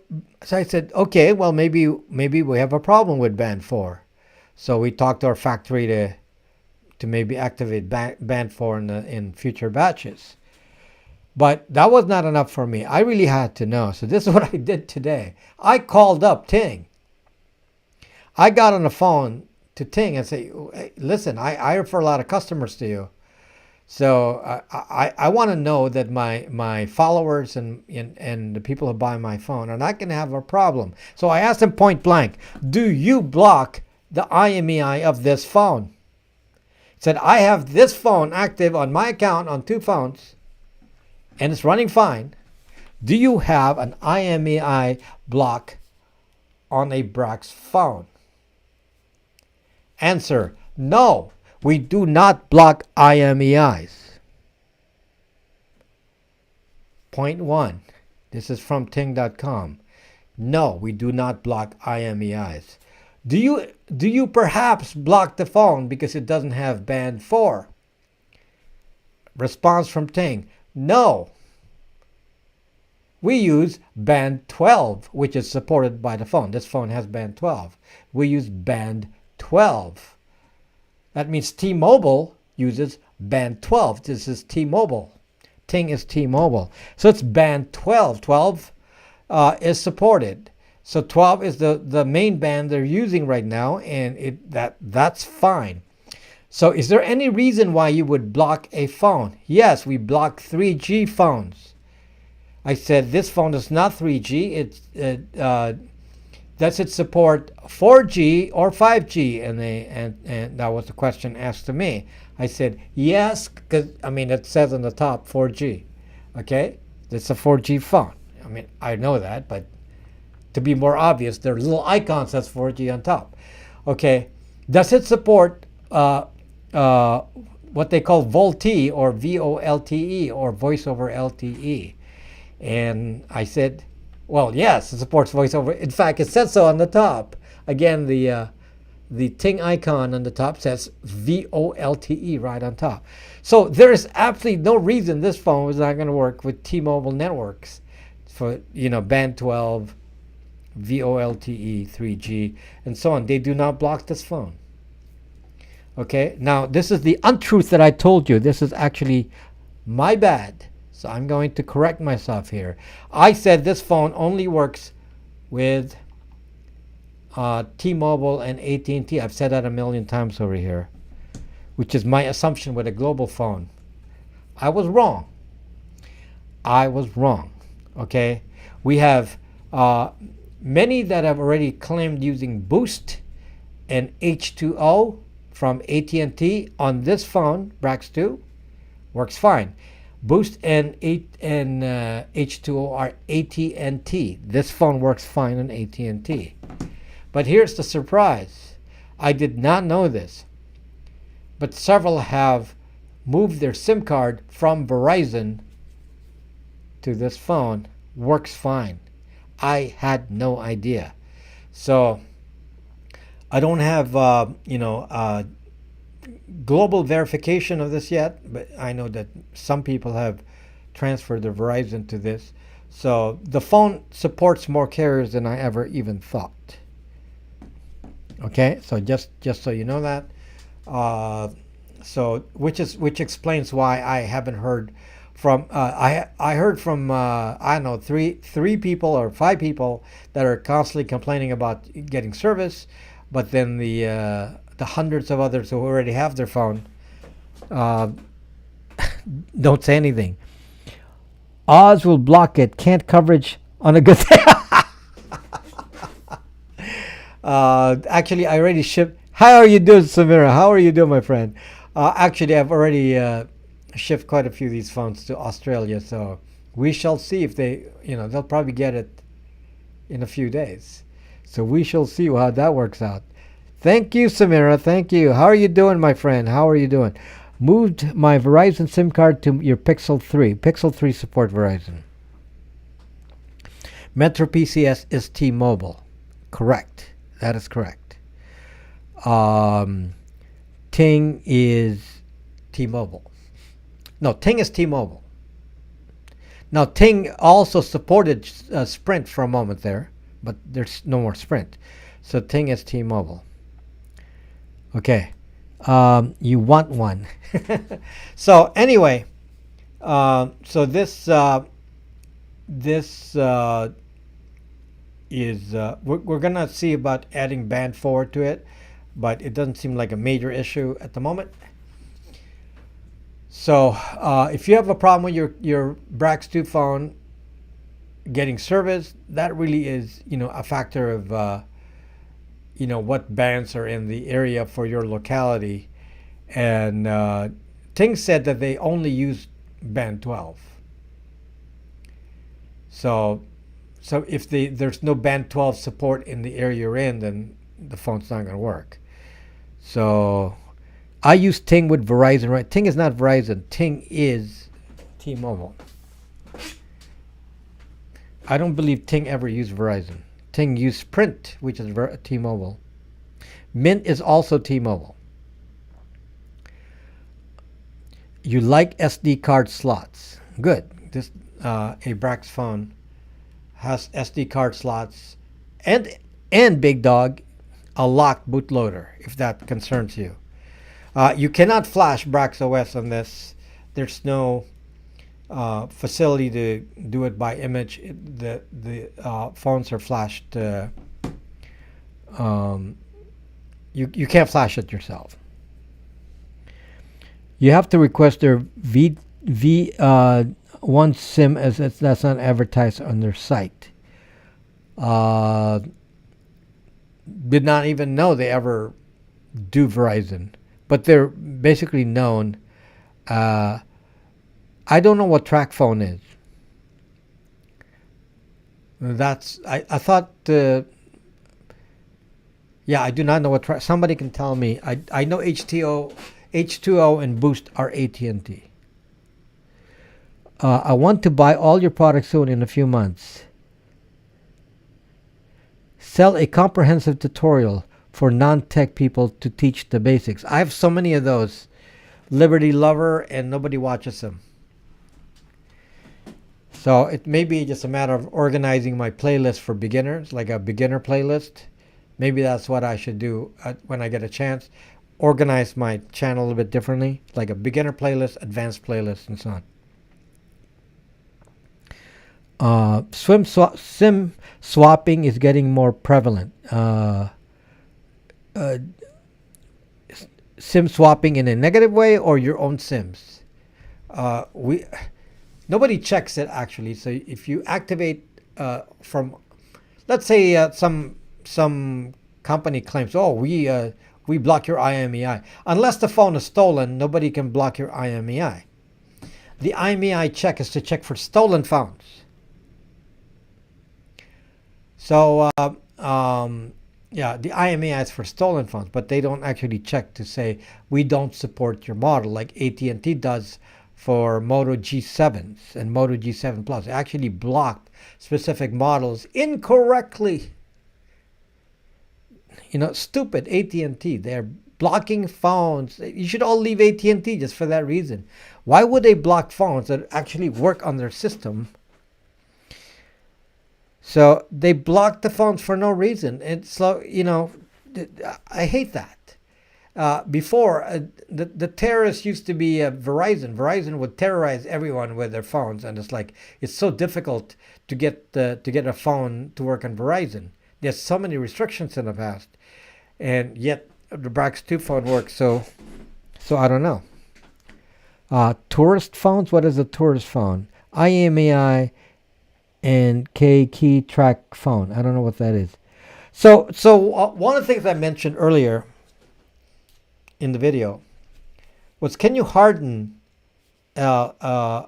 I said, okay, well, maybe we have a problem with band 4. So we talked to our factory to maybe activate band 4 in future batches. But that was not enough for me. I really had to know. So this is what I did today. I called up Ting. I got on the phone to Ting and say, hey, listen, I refer a lot of customers to you. So I want to know that my followers and the people who buy my phone are not going to have a problem. So I asked him point blank, do you block the IMEI of this phone? He said, I have this phone active on my account on 2 phones, and it's running fine. Do you have an IMEI block on a Brax phone? Answer, no. We do not block IMEIs. Point 1. This is from Ting.com. No, we do not block IMEIs. Do you perhaps block the phone because it doesn't have band 4? Response from Ting. No. We use band 12, which is supported by the phone. This phone has band 12. We use band 12. That means T-Mobile uses band 12. This is T-Mobile. Ting is T-Mobile. So it's band 12. 12 is supported. So 12 is the main band they're using right now, and that's fine. So is there any reason why you would block a phone? Yes, we block 3G phones. I said this phone is not 3G. Does it support 4G or 5G? And that was the question asked to me. I said yes, because it says on the top 4G. Okay, it's a 4G phone. I know that, but to be more obvious, there are little icons that's 4G on top. Okay, does it support what they call VoLTE or VoLTE or Voice over LTE? And I said, well, yes, it supports voice over. In fact, it says so on the top. Again, the Ting icon on the top says VoLTE right on top. So there is absolutely no reason this phone is not going to work with T-Mobile networks for band 12, VoLTE, 3G, and so on. They do not block this phone. Okay, now this is the untruth that I told you. This is actually my bad. So I'm going to correct myself here. I said this phone only works with T-Mobile and AT&T. I've said that a million times over here, which is my assumption with a global phone. I was wrong. Okay, we have many that have already claimed using Boost and H2O from AT&T on this phone. Brax 2 works fine. Boost and H2O are AT&T. This phone works fine on AT&T. But here's the surprise. I did not know this, but several have moved their SIM card from Verizon to this phone. Works fine. I had no idea. So I don't have global verification of this yet, but I know that some people have transferred their Verizon to this. So the phone supports more carriers than I ever even thought. Okay, so just so you know that. So which explains why I haven't heard from I heard from I don't know three people or 5 people that are constantly complaining about getting service, but then the hundreds of others who already have their phone don't say anything. Oz will block it. Can't coverage on a good day. Actually, I already shipped. How are you doing, Samira? How are you doing, my friend? Actually, I've already shipped quite a few of these phones to Australia, so we shall see if they'll probably get it in a few days. So we shall see how that works out. Thank you, Samira. Thank you. How are you doing, my friend? How are you doing? Moved my Verizon SIM card to your Pixel 3. Pixel 3 support Verizon. Metro PCS is T-Mobile. Correct. That is correct. Ting is T-Mobile. No, Ting is T-Mobile. Now, Ting also supported Sprint for a moment there, but there's no more Sprint. So Ting is T-Mobile. Okay. You want one. So anyway, so this is we're gonna see about adding band 4 to it, but it doesn't seem like a major issue at the moment. So if you have a problem with your Brax 2 phone getting service, that really is a factor of what bands are in the area for your locality. And Ting said that they only use band 12. So if there's no band 12 support in the area you're in, then the phone's not going to work. So I use Ting with Verizon, right? Ting is not Verizon. Ting is T-Mobile. I don't believe Ting ever used Verizon. Ting used Sprint, which is T-Mobile. Mint is also T-Mobile. You like SD card slots. Good. This a Brax phone has SD card slots and Big Dog, a locked bootloader, if that concerns you. You cannot flash Brax OS on this. There's no facility to do it by image. The phones are flashed. You can't flash it yourself. You have to request their one SIM as that's not advertised on their site. Uh, did not even know they ever do Verizon, but they're basically known. Uh, I don't know what track phone is. I thought. Yeah, I do not know what track. Somebody can tell me. I know H2O and Boost are AT&T. I want to buy all your products soon in a few months. Sell a comprehensive tutorial for non-tech people to teach the basics. I have so many of those. Liberty Lover, and nobody watches them. So it may be just a matter of organizing my playlist for beginners, like a beginner playlist. Maybe that's what I should do when I get a chance. Organize my channel a little bit differently, like a beginner playlist, advanced playlist, and so on. SIM swapping is getting more prevalent. SIM swapping in a negative way or your own SIMs. Nobody checks it actually. So if you activate from, let's say some company claims, oh, we block your IMEI. Unless the phone is stolen, nobody can block your IMEI. The IMEI check is to check for stolen phones. So yeah, the IMEI is for stolen phones, but they don't actually check to say we don't support your model like AT&T does for Moto G7s and Moto G7 Plus. It actually blocked specific models incorrectly. Stupid AT&T. They're blocking phones. You should all leave AT&T just for that reason. Why would they block phones that actually work on their system? So they block the phones for no reason. It's so, I hate that. Before, the terrorists used to be Verizon. Verizon would terrorize everyone with their phones, and it's so difficult to get a phone to work on Verizon. There's so many restrictions in the past, and yet the Brax 2 phone works. So I don't know. Tourist phones. What is a tourist phone? IMEI and key track phone. I don't know what that is. So one of the things I mentioned earlier in the video was, can you harden a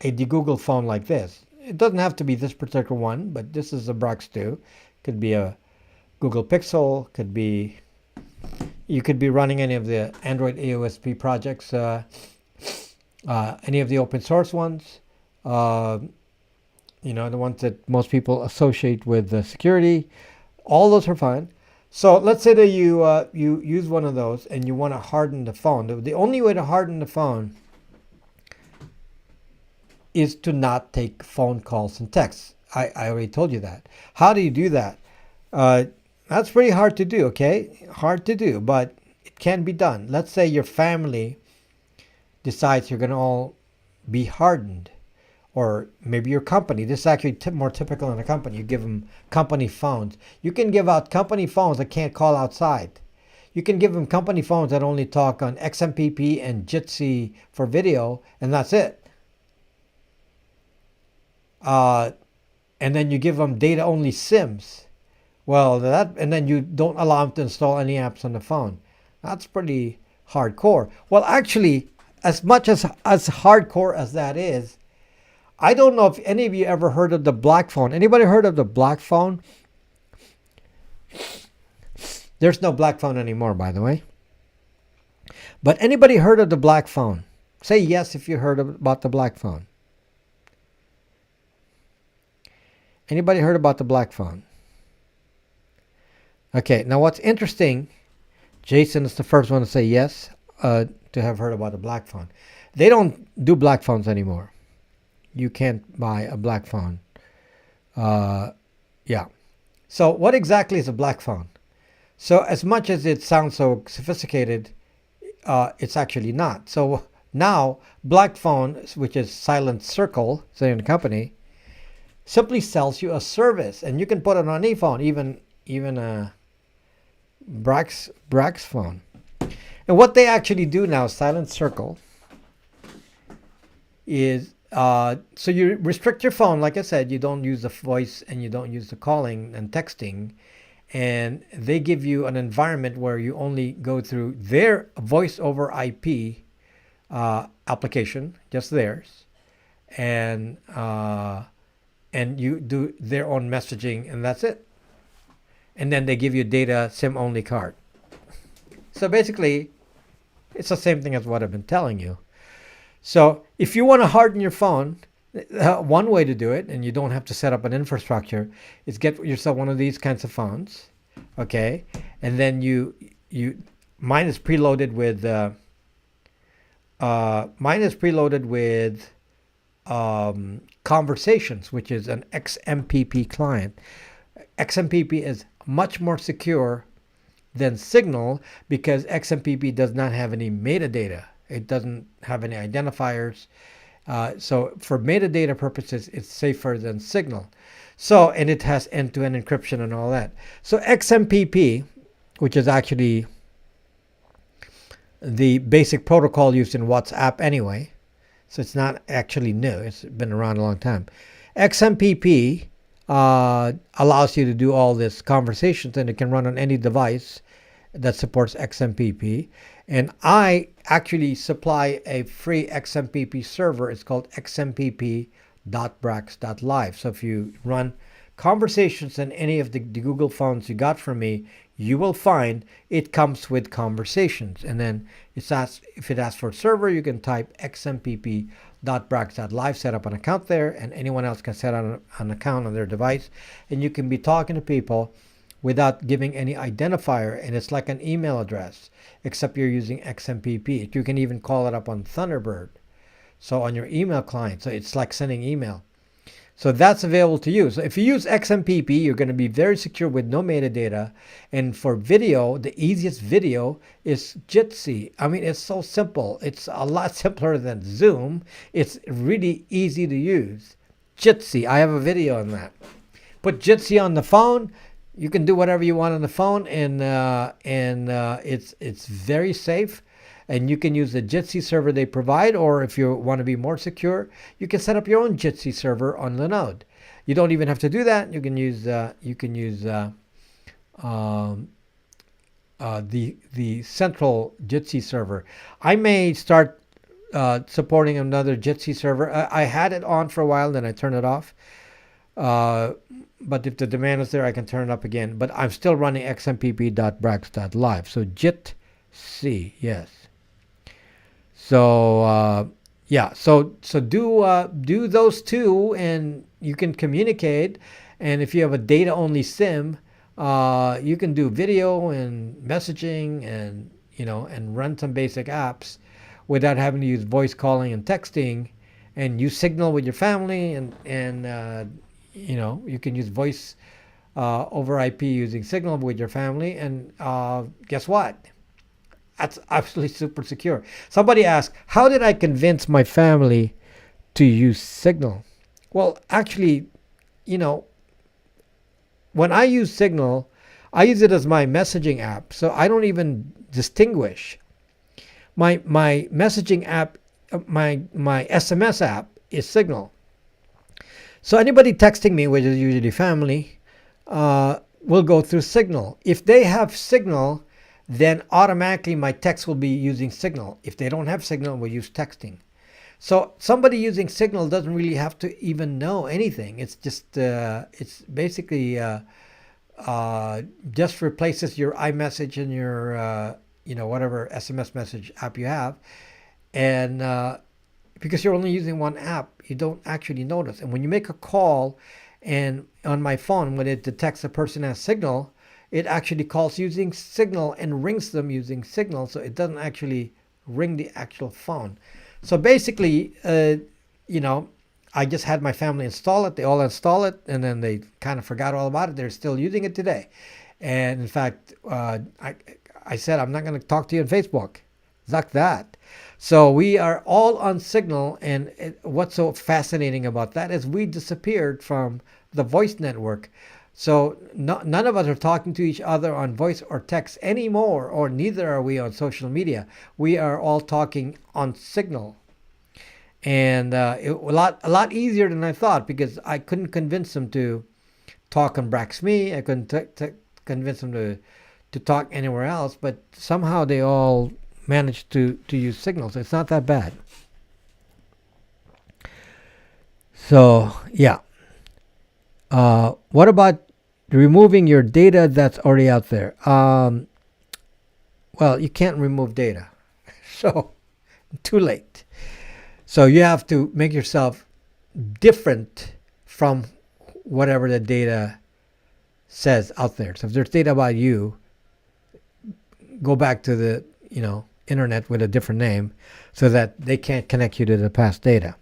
de-Google phone like this? It doesn't have to be this particular one, but this is a Brax 2. Could be a Google Pixel. You could be running any of the Android AOSP projects, any of the open source ones. The ones that most people associate with security. All those are fine. So let's say that you use one of those and you want to harden the phone. The only way to harden the phone is to not take phone calls and texts. I already told you that. How do you do that? That's pretty hard to do, okay? Hard to do, but it can be done. Let's say your family decides you're going to all be hardened. Or maybe your company. This is actually more typical in a company. You give them company phones. You can give out company phones that can't call outside. You can give them company phones that only talk on XMPP and Jitsi for video, and that's it. And then you give them data-only SIMs. Well, and then you don't allow them to install any apps on the phone. That's pretty hardcore. Well, actually, as much as hardcore as that is, I don't know if any of you ever heard of the black phone. Anybody heard of the black phone? There's no black phone anymore, by the way. But anybody heard of the black phone? Say yes if you heard about the black phone. Anybody heard about the black phone? Okay, now what's interesting, Jason is the first one to say yes, to have heard about the black phone. They don't do black phones anymore. You can't buy a black phone. Yeah. So what exactly is a black phone? So as much as it sounds so sophisticated, it's actually not. So now black phone, which is Silent Circle, same company, simply sells you a service, and you can put it on any phone, even a Brax phone. And what they actually do now, Silent Circle, is so you restrict your phone. Like I said, you don't use the voice and you don't use the calling and texting. And they give you an environment where you only go through their voice over IP application, just theirs, and you do their own messaging, and that's it. And then they give you data SIM only card. So basically, it's the same thing as what I've been telling you. So if you want to harden your phone, one way to do it, and you don't have to set up an infrastructure, is get yourself one of these kinds of phones, okay? And then mine is preloaded with Conversations, which is an XMPP client. XMPP is much more secure than Signal because XMPP does not have any metadata. It doesn't have any identifiers. So for metadata purposes, it's safer than Signal. So, and it has end-to-end encryption and all that. So XMPP, which is actually the basic protocol used in WhatsApp anyway, so it's not actually new. It's been around a long time. XMPP allows you to do all this conversations, and it can run on any device that supports XMPP. And I actually supply a free XMPP server. It's called xmpp.brax.live. So if you run conversations on any of the Google phones you got from me, you will find it comes with Conversations. And then if it asks for a server, you can type xmpp.brax.live, set up an account there, and anyone else can set up an account on their device. And you can be talking to people without giving any identifier, and it's like an email address, except you're using XMPP. You can even call it up on Thunderbird, so on your email client. So it's like sending email. So that's available to you. So if you use XMPP, you're going to be very secure with no metadata. And for video, the easiest video is Jitsi. I mean, it's so simple. It's a lot simpler than Zoom. It's really easy to use. Jitsi, I have a video on that. Put Jitsi on the phone. You can do whatever you want on the phone, and it's very safe. And you can use the Jitsi server they provide, or if you want to be more secure, you can set up your own Jitsi server on Linode. You don't even have to do that. You can use the central Jitsi server. I may start supporting another Jitsi server. I had it on for a while, then I turned it off. But if the demand is there, I can turn it up again. But I'm still running xmpp.brax.live. So Jitsi, yes. So yeah, so do those two, and you can communicate. And if you have a data-only SIM, you can do video and messaging, and and run some basic apps without having to use voice calling and texting, and use Signal with your family, and you can use voice over IP using Signal with your family, and guess what? That's absolutely super secure. Somebody asked, how did I convince my family to use Signal? Well, actually, when I use Signal, I use it as my messaging app. So I don't even distinguish. My messaging app, my SMS app is Signal. So anybody texting me, which is usually family, will go through Signal. If they have Signal, then automatically my text will be using Signal. If they don't have Signal, we'll use texting. So somebody using Signal doesn't really have to even know anything. It's just, it's basically just replaces your iMessage and your, whatever SMS message app you have. And because you're only using one app, you don't actually notice. And when you make a call, and on my phone, when it detects a person has Signal, it actually calls using Signal and rings them using Signal, so it doesn't actually ring the actual phone. So basically, I just had my family install it. They all install it, and then they kind of forgot all about it. They're still using it today. And in fact, I said, I'm not going to talk to you on Facebook. Zuck that. So we are all on Signal, and what's so fascinating about that is we disappeared from the voice network. So none of us are talking to each other on voice or text anymore, or neither are we on social media. We are all talking on Signal, and a lot easier than I thought, because I couldn't convince them to talk on Brax Me. I couldn't convince them to talk anywhere else, but somehow they all managed to use Signal, so it's not that bad. So yeah. What about removing your data that's already out there? Well, you can't remove data. So, too late. So you have to make yourself different from whatever the data says out there. So if there's data about you, go back to the, internet with a different name so that they can't connect you to the past data.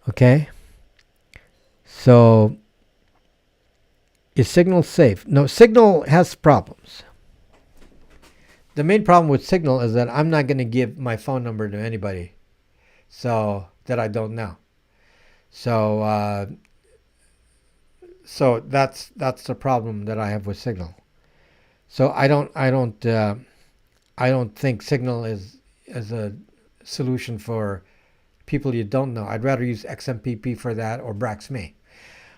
Okay? So, is Signal safe? No, Signal has problems. The main problem with Signal is that I'm not going to give my phone number to anybody, so that I don't know. So, so that's the problem that I have with Signal. So I don't think Signal is a solution for people you don't know. I'd rather use XMPP for that, or Brax Me.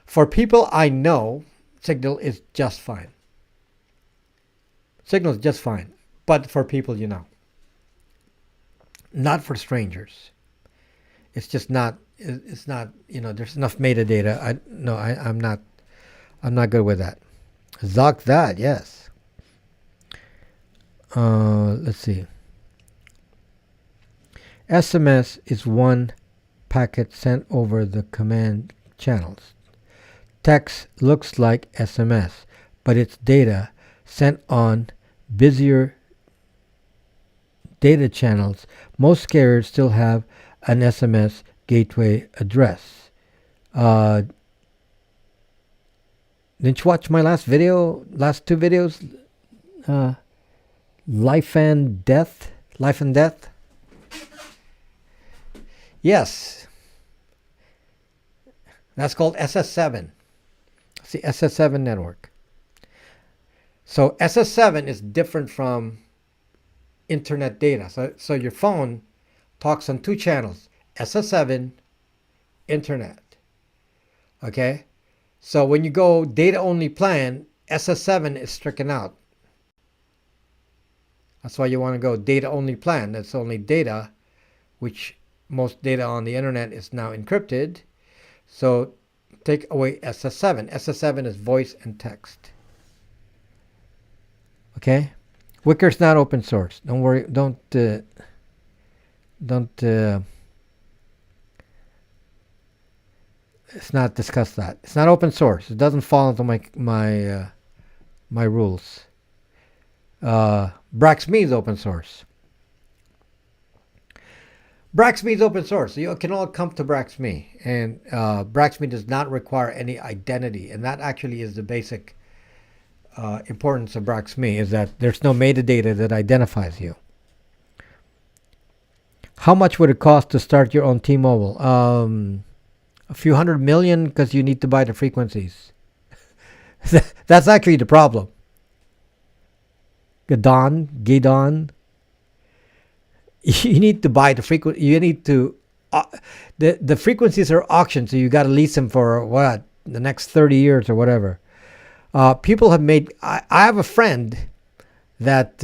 For people I know, Signal is just fine. Signal is just fine. But for people you know. Not for strangers. It's just not, there's enough metadata. I'm not good with that. Zoc that, yes. Let's see. SMS is one packet sent over the command channels. Text looks like SMS, but it's data sent on busier data channels. Most carriers still have an SMS gateway address. Didn't you watch my last two videos? Life and Death? Life and Death? Yes. That's called SS7. It's the SS7 network. So SS7 is different from internet data. So your phone talks on two channels, SS7, internet. Okay? So when you go data only plan, SS7 is stricken out. That's why you want to go data only plan. That's only data, which most data on the internet is now encrypted. So take away SS7. SS7 is voice and text. Okay? Wicker's not open source. Don't worry. Don't. Let's not discuss that. It's not open source. It doesn't fall into my rules. Brax Me is open source. Brax Me is open source. So you can all come to Brax Me, and Brax Me does not require any identity, and that actually is the basic importance of Brax Me, is that there's no metadata that identifies you. How much would it cost to start your own T-Mobile? A few $100 million, because you need to buy the frequencies. That's actually the problem. Gidon. You need to buy the frequency. You need to. The frequencies are auctioned, so you got to lease them for what, the next 30 years or whatever. People have made. I have a friend that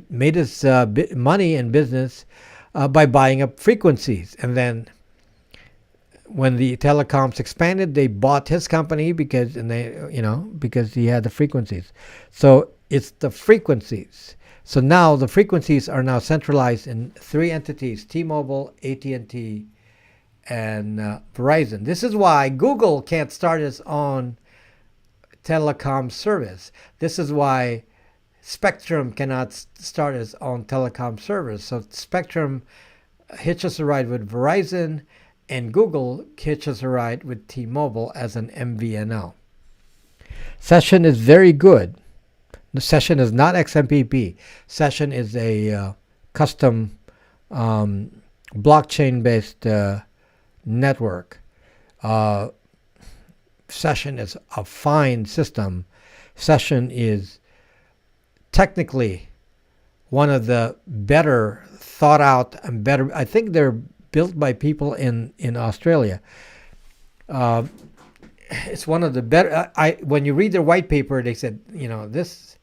made his money in business by buying up frequencies, and then when the telecoms expanded, they bought his company because he had the frequencies. So it's the frequencies. So now the frequencies are now centralized in three entities: T-Mobile, AT&T, and Verizon. This is why Google can't start its own telecom service. This is why Spectrum cannot start its own telecom service. So Spectrum hitches a ride with Verizon, and Google hitches a ride with T-Mobile as an MVNO. Session is very good. The Session is not XMPP. Session is a custom blockchain-based network. Session is a fine system. Session is technically one of the better thought out and better. I think they're built by people in Australia. It's one of the better. When you read their white paper, they said, this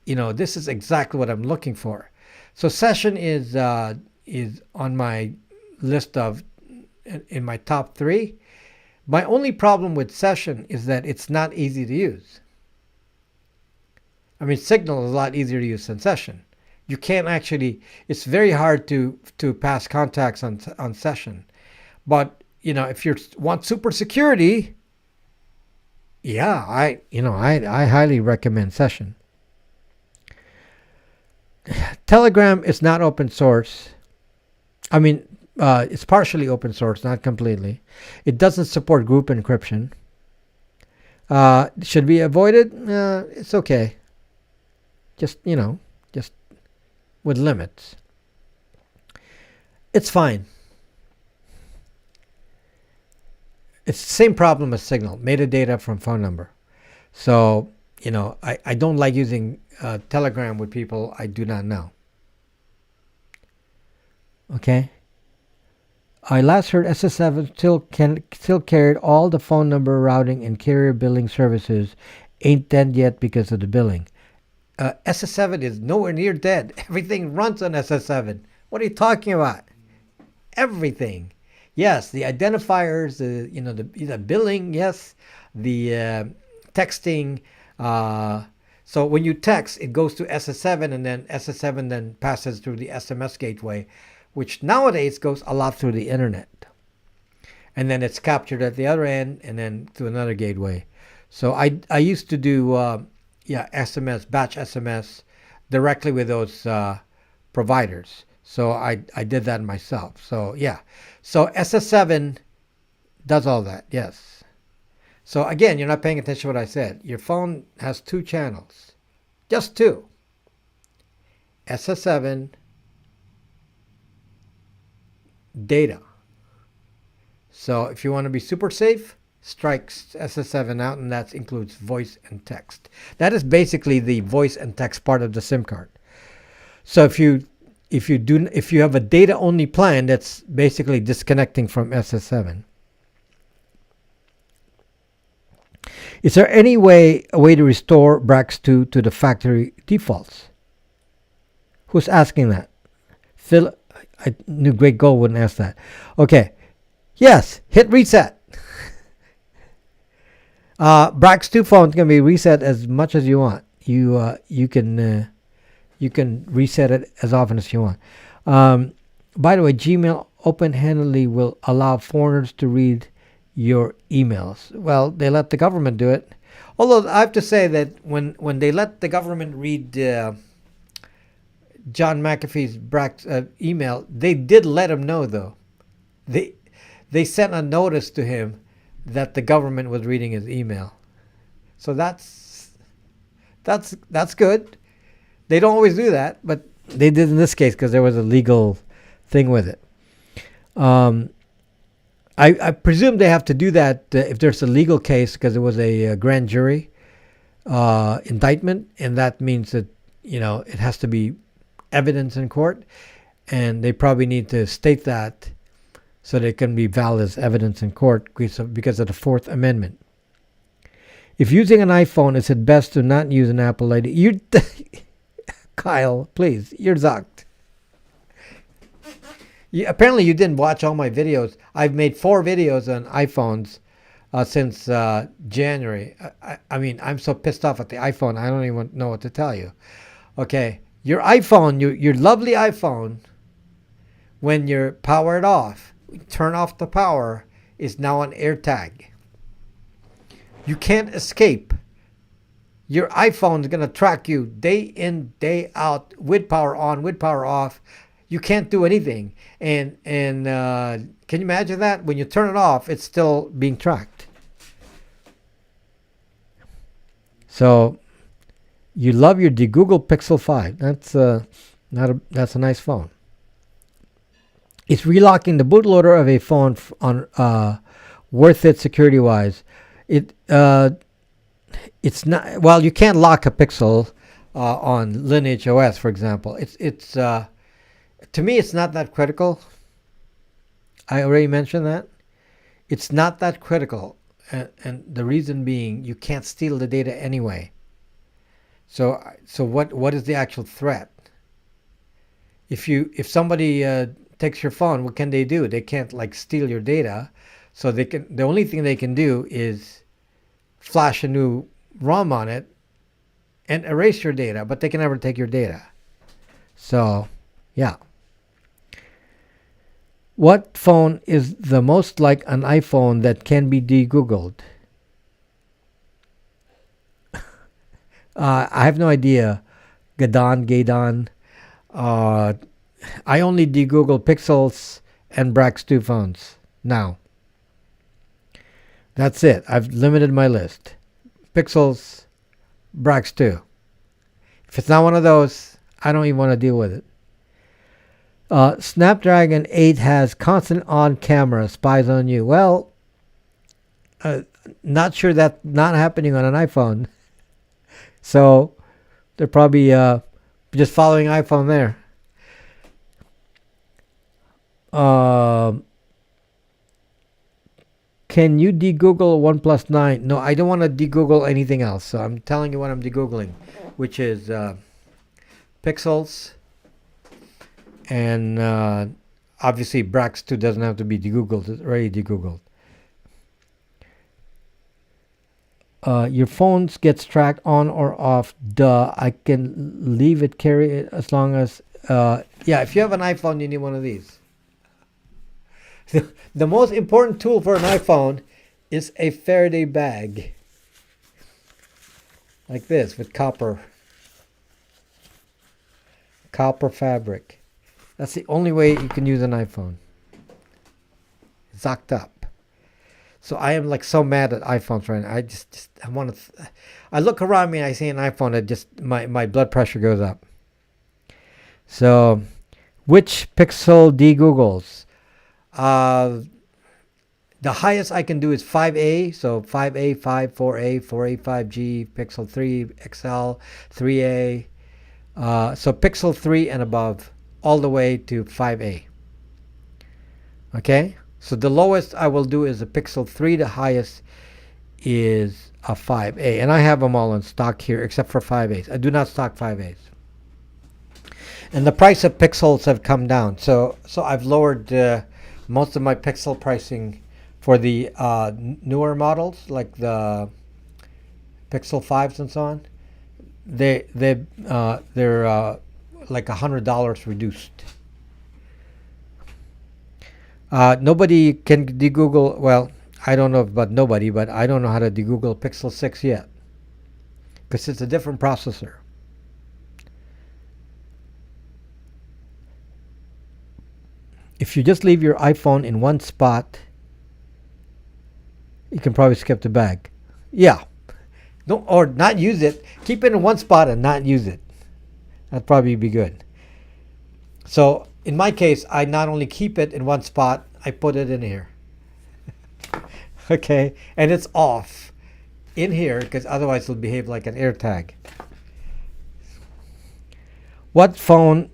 is exactly what I'm looking for. So Session is on my list of in my top 3. My only problem with Session is that it's not easy to use. I mean, Signal is a lot easier to use than Session. You can't actually. It's very hard to pass contacts on Session, but if you want super security, yeah, I highly recommend Session. Telegram is not open source. I mean, it's partially open source, not completely. It doesn't support group encryption. Should be avoided? It's okay. Just with limits. It's fine. It's the same problem as Signal, metadata from phone number. So, I don't like using Telegram with people I do not know. Okay. I last heard SS7 still carried all the phone number routing and carrier billing services. Ain't dead yet because of the billing. SS7 is nowhere near dead. Everything runs on SS7. What are you talking about? Everything. Yes, the identifiers, the billing, yes, the texting. So when you text, it goes to SS7, and then SS7 then passes through the SMS gateway, which nowadays goes a lot through the internet. And then it's captured at the other end and then to another gateway. So I used to do SMS, batch SMS directly with those providers. So I did that myself. So yeah. So SS7 does all that, yes. So again, you're not paying attention to what I said. Your phone has 2 channels. Just 2. SS7 data. So if you want to be super safe, strike SS7 out, and that includes voice and text. That is basically the voice and text part of the SIM card. So if you have a data only plan, that's basically disconnecting from SS7. Is there a way to restore Brax 2 to the factory defaults? Who's asking that? Phil, I knew Great Gold wouldn't ask that. Okay. Yes, hit reset. Brax 2 phone can be reset as much as you want. You can reset it as often as you want. By the way, Gmail open-handedly will allow foreigners to read your emails. Well, they let the government do it. Although I have to say that when they let the government read John McAfee's Brax email, they did let him know, though. They sent a notice to him that the government was reading his email. So that's good. They don't always do that, but they did in this case because there was a legal thing with it. I presume they have to do that if there's a legal case because it was a grand jury indictment, and that means that it has to be evidence in court, and they probably need to state that so they can be valid as evidence in court because of the Fourth Amendment. If using an iPhone, is it best to not use an Apple ID? Kyle, please, you're zucked. Apparently you didn't watch all my videos. I've made 4 videos on iPhones since January. I mean, I'm so pissed off at the iPhone, I don't even know what to tell you. Okay, your iPhone, your lovely iPhone, when you're powered off, turn off the power, is now on AirTag. You can't escape. Your iPhone is going to track you day in, day out, with power on, with power off. You can't do anything. And can you imagine that? When you turn it off, it's still being tracked. So you love your Google Pixel 5. That's a nice phone. It's relocking the bootloader of a phone worth it security wise. It it's not, well, you can't lock a Pixel on Lineage OS, for example. It's to me, it's not that critical. I already mentioned that. It's not that critical, and the reason being, you can't steal the data anyway. So what is the actual threat? If somebody takes your phone, what can they do? They can't like steal your data. So the only thing they can do is flash a new ROM on it and erase your data, but they can never take your data. So, yeah. What phone is the most like an iPhone that can be de-Googled? I have no idea. Gadon. I only de-Google Pixels and Brax 2 phones now. That's it. I've limited my list. Pixels, Brax 2. If it's not one of those, I don't even want to deal with it. Snapdragon 8 has constant on camera, spies on you. Well, not sure that's not happening on an iPhone. So they're probably just following iPhone there. Can you de-Google OnePlus 9? No, I don't want to de-Google anything else. So I'm telling you what I'm de-Googling, which is Pixels. And obviously Brax 2 doesn't have to be de-Googled. It's already de-Googled. Your phones gets tracked on or off. Duh. I can leave it, carry it as long as... yeah, if you have an iPhone, you need one of these. The most important tool for an iPhone is a Faraday bag. Like this, with copper fabric. That's the only way you can use an iPhone. Zocked up. So I am like so mad at iPhones right now. I want to. I look around me and I see an iPhone. It just my blood pressure goes up. So, which Pixel de-Googles? The highest I can do is 5A. So 5A, 5, 4A, 4A, 5G, Pixel 3 XL, 3A. So Pixel 3 and above, all the way to 5A. Okay? So the lowest I will do is a Pixel 3. The highest is a 5A. And I have them all in stock here except for 5As. I do not stock 5As. And the price of Pixels have come down. So I've lowered most of my Pixel pricing for the newer models, like the Pixel 5s and so on. They're like $100 reduced. Nobody can de-Google. Well, I don't know about nobody, but I don't know how to de-Google Pixel 6 yet, because it's a different processor. If you just leave your iPhone in one spot, you can probably skip the bag. Yeah. Don't, or not use it. Keep it in one spot and not use it. That'd probably be good. So in my case, I not only keep it in one spot, I put it in here. Okay, and it's off in here because otherwise it'll behave like an AirTag. What phone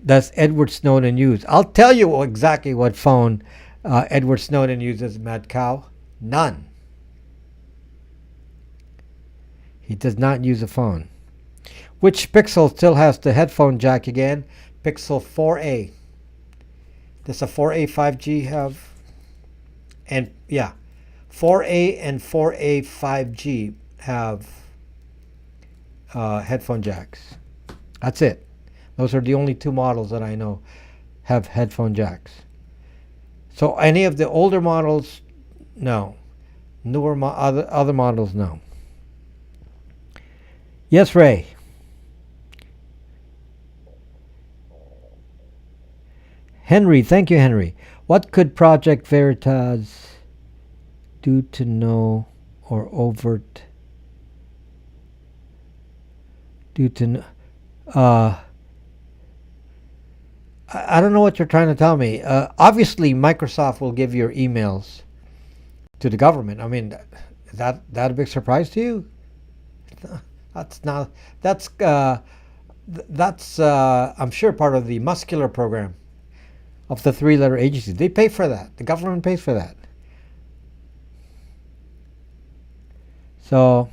does Edward Snowden use? I'll tell you exactly what phone Edward Snowden uses, Mad Cow. None. He does not use a phone. Which Pixel still has the headphone jack again? Pixel 4a. Does a 4a 5G have? And yeah, 4a and 4a 5G have headphone jacks. That's it. Those are the only two models that I know have headphone jacks. So any of the older models, no. Newer other models, no. Yes, Ray. Henry, thank you, Henry. What could Project Veritas do to know or overt? Do to know? I don't know what you're trying to tell me. Obviously, Microsoft will give your emails to the government. I mean, that a big surprise to you? That's not. That's I'm sure part of the muscular program of the three-letter agency. They pay for that. The government pays for that. So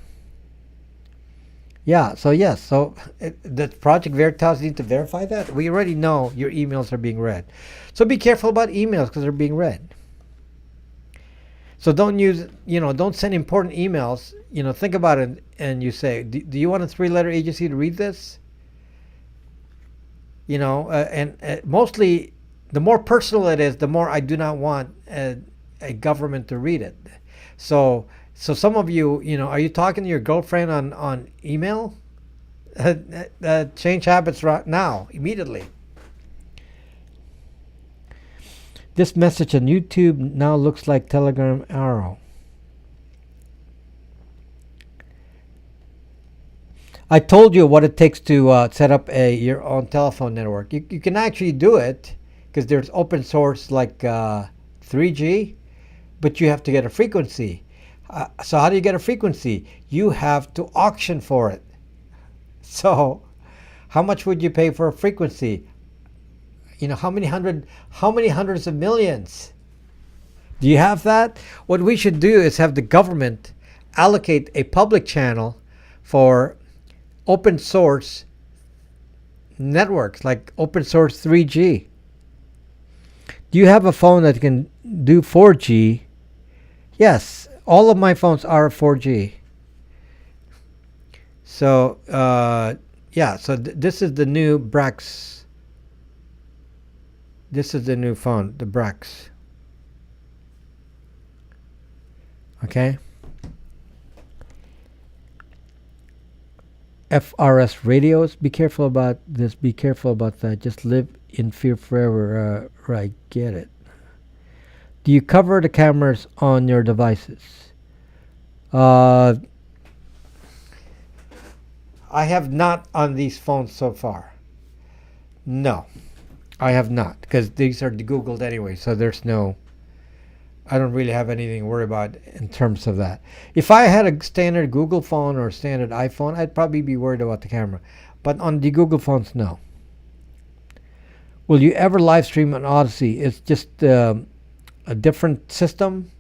yeah. So yes. So the Project Veritas need to verify that. We already know your emails are being read. So be careful about emails because they're being read. So don't use, don't send important emails. Think about it and you say, do you want a three-letter agency to read this? And mostly, the more personal it is, the more I do not want a government to read it. So some of you, are you talking to your girlfriend on email? Change habits right now, immediately. This message on YouTube now looks like Telegram arrow. I told you what it takes to set up your own telephone network. You can actually do it because there's open source like 3G, but you have to get a frequency. So how do you get a frequency? You have to auction for it. So how much would you pay for a frequency? How many hundreds of millions? Do you have that? What we should do is have the government allocate a public channel for open source networks, like open source 3G. Do you have a phone that can do 4G? Yes, all of my phones are 4G. So, yeah, so this is the new Brax. This is the new phone, the Brax. Okay. FRS radios. Be careful about this. Be careful about that. Just live in fear forever. Right. Get it. Do you cover the cameras on your devices? I have not on these phones so far. No. I have not, because these are Googled anyway, so I don't really have anything to worry about in terms of that. If I had a standard Google phone or a standard iPhone, I'd probably be worried about the camera. But on the Google phones, no. Will you ever live stream on Odyssey? It's just a different system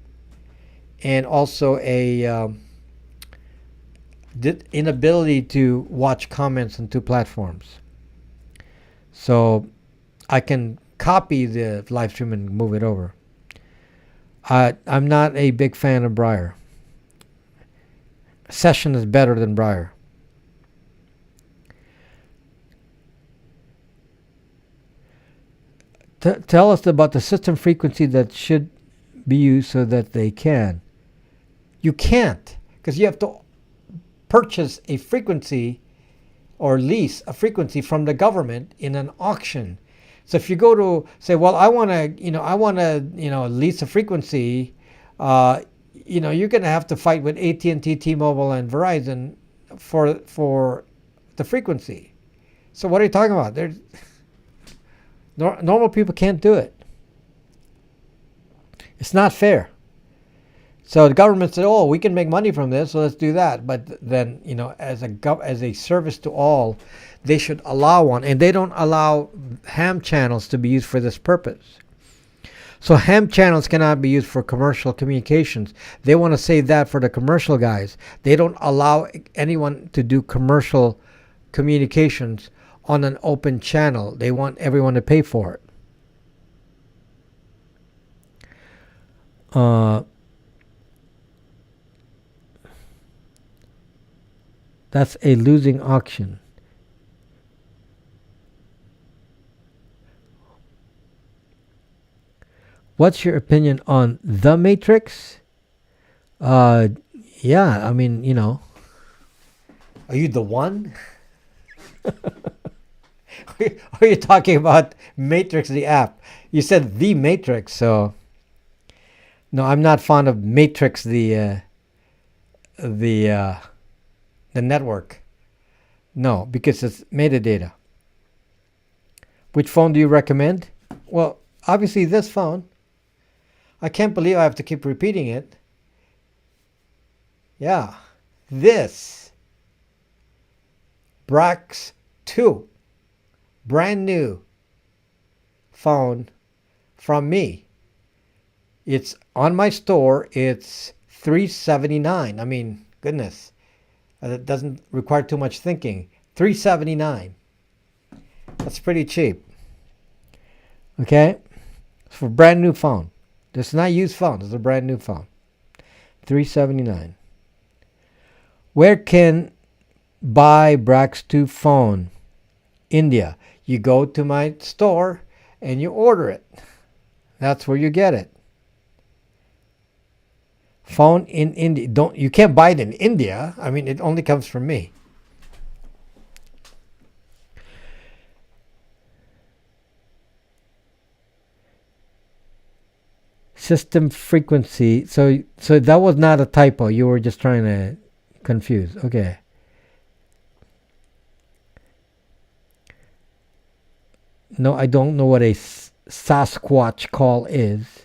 and also a inability to watch comments on two platforms. So I can copy the live stream and move it over. I'm not a big fan of Briar. Session is better than Briar. Tell us about the system frequency that should be used so that they can. You can't, because you have to purchase a frequency or lease a frequency from the government in an auction. So if you go to say, well, I want to lease a frequency, you're going to have to fight with AT&T, T-Mobile, and Verizon for the frequency. So what are you talking about? Normal people can't do it. It's not fair. So the government said, "Oh, we can make money from this, so let's do that." But then, as a service to all, they should allow one, and they don't allow ham channels to be used for this purpose. So ham channels cannot be used for commercial communications. They want to save that for the commercial guys. They don't allow anyone to do commercial communications on an open channel. They want everyone to pay for it. That's a losing auction. What's your opinion on The Matrix? Yeah, I mean, Are you the one? Are you talking about Matrix, the app? You said The Matrix, so... No, I'm not fond of Matrix, the network. No, because it's metadata. Which phone do you recommend? Well, obviously this phone. I can't believe I have to keep repeating it. Yeah. This Brax 2, brand new phone from me. It's on my store. It's $379. I mean, goodness, it doesn't require too much thinking. $379. That's pretty cheap. Okay, for a brand new phone. This is not used phone. This is a brand new phone. $379. Where can buy Brax 2 phone? India. You go to my store and you order it. That's where you get it. Phone in India. You can't buy it in India. I mean, it only comes from me. System frequency. So that was not a typo. You were just trying to confuse. Okay. No, I don't know what a Sasquatch call is.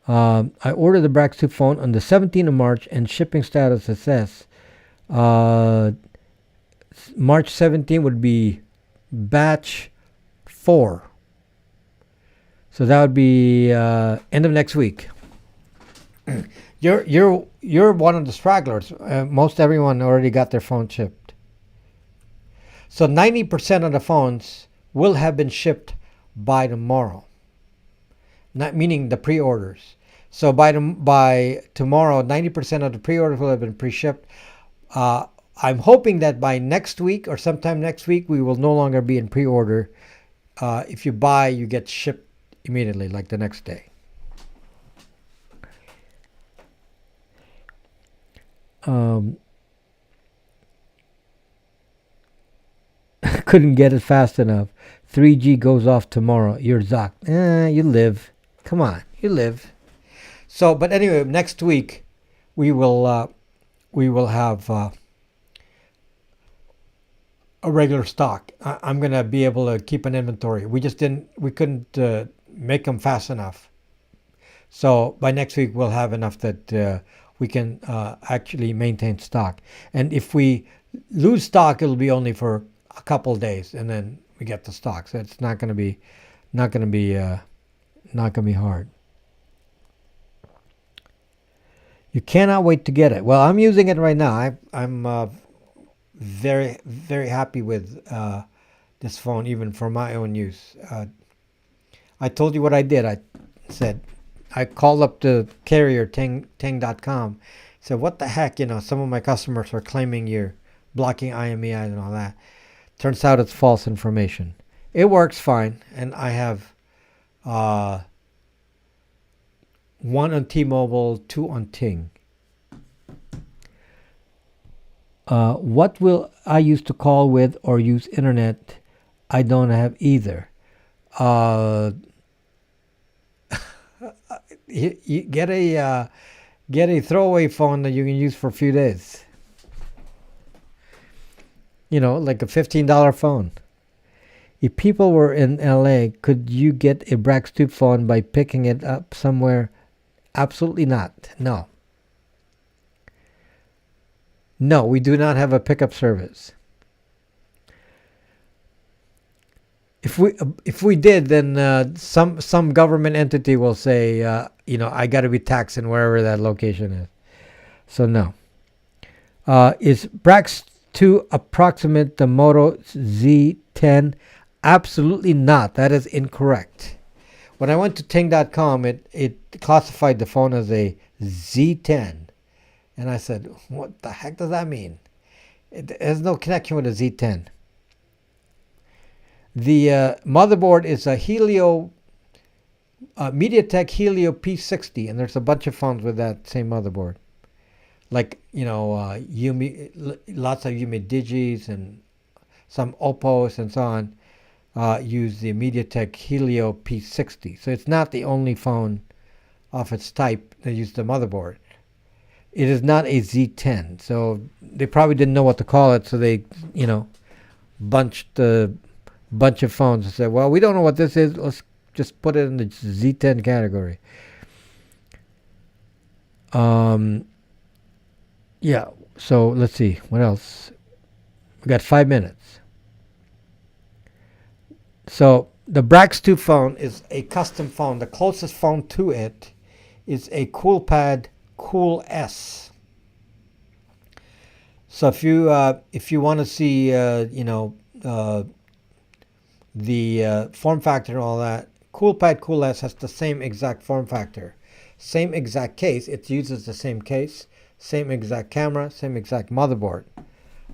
I ordered the Brax 2 phone on the 17th of March and shipping status says March 17th would be batch 4. So that would be end of next week. You're one of the stragglers. Most everyone already got their phone shipped. So 90% of the phones will have been shipped by tomorrow. Not meaning the pre-orders. So by tomorrow, 90% of the pre-orders will have been pre-shipped. I'm hoping that by next week or sometime next week, we will no longer be in pre-order. If you buy, you get shipped immediately, like the next day. Couldn't get it fast enough. 3G goes off tomorrow. You're zocked. You live. Come on, you live. So, but anyway, next week we will have a regular stock. I'm gonna be able to keep an inventory. We couldn't make them fast enough. So by next week we'll have enough that we can actually maintain stock. And if we lose stock, it'll be only for a couple of days, and then we get the stock. So it's not gonna be hard. You cannot wait to get it. Well, I'm using it right now. I'm very, very happy with this phone, even for my own use. I told you what I did. I said I called up the carrier, Teng.com. Said, what the heck? Some of my customers are claiming you're blocking IMEI and all that. Turns out it's false information. It works fine, and I have 1 on T-Mobile, 2 on Ting. What will I use to call with or use internet? I don't have either. You get a throwaway phone that you can use for a few days. Like a $15 phone. If people were in LA, could you get a Brax 2 phone by picking it up somewhere? Absolutely not. No. No, we do not have a pickup service. If we did, then some government entity will say, I got to be taxing wherever that location is. So no. Is Brax 2 approximate the Moto Z10? Absolutely not. That is incorrect. When I went to Ting.com, it classified the phone as a Z10. And I said, what the heck does that mean? It has no connection with a Z10. The motherboard is a MediaTek Helio P60, and there's a bunch of phones with that same motherboard. Like, Yumi, lots of Yumi Digis and some Oppos and so on use the MediaTek Helio P60. So it's not the only phone of its type that uses the motherboard. It is not a Z10. So they probably didn't know what to call it, so they, bunched a bunch of phones and said, well, we don't know what this is. Let's just put it in the Z10 category. Um, yeah. So let's see what else. We got 5 minutes. So the Brax 2 phone is a custom phone. The closest phone to it is a CoolPad Cool S. So if you want to see the form factor and all that, CoolPad Cool S has the same exact form factor, same exact case. It uses the same case, same exact camera, same exact motherboard.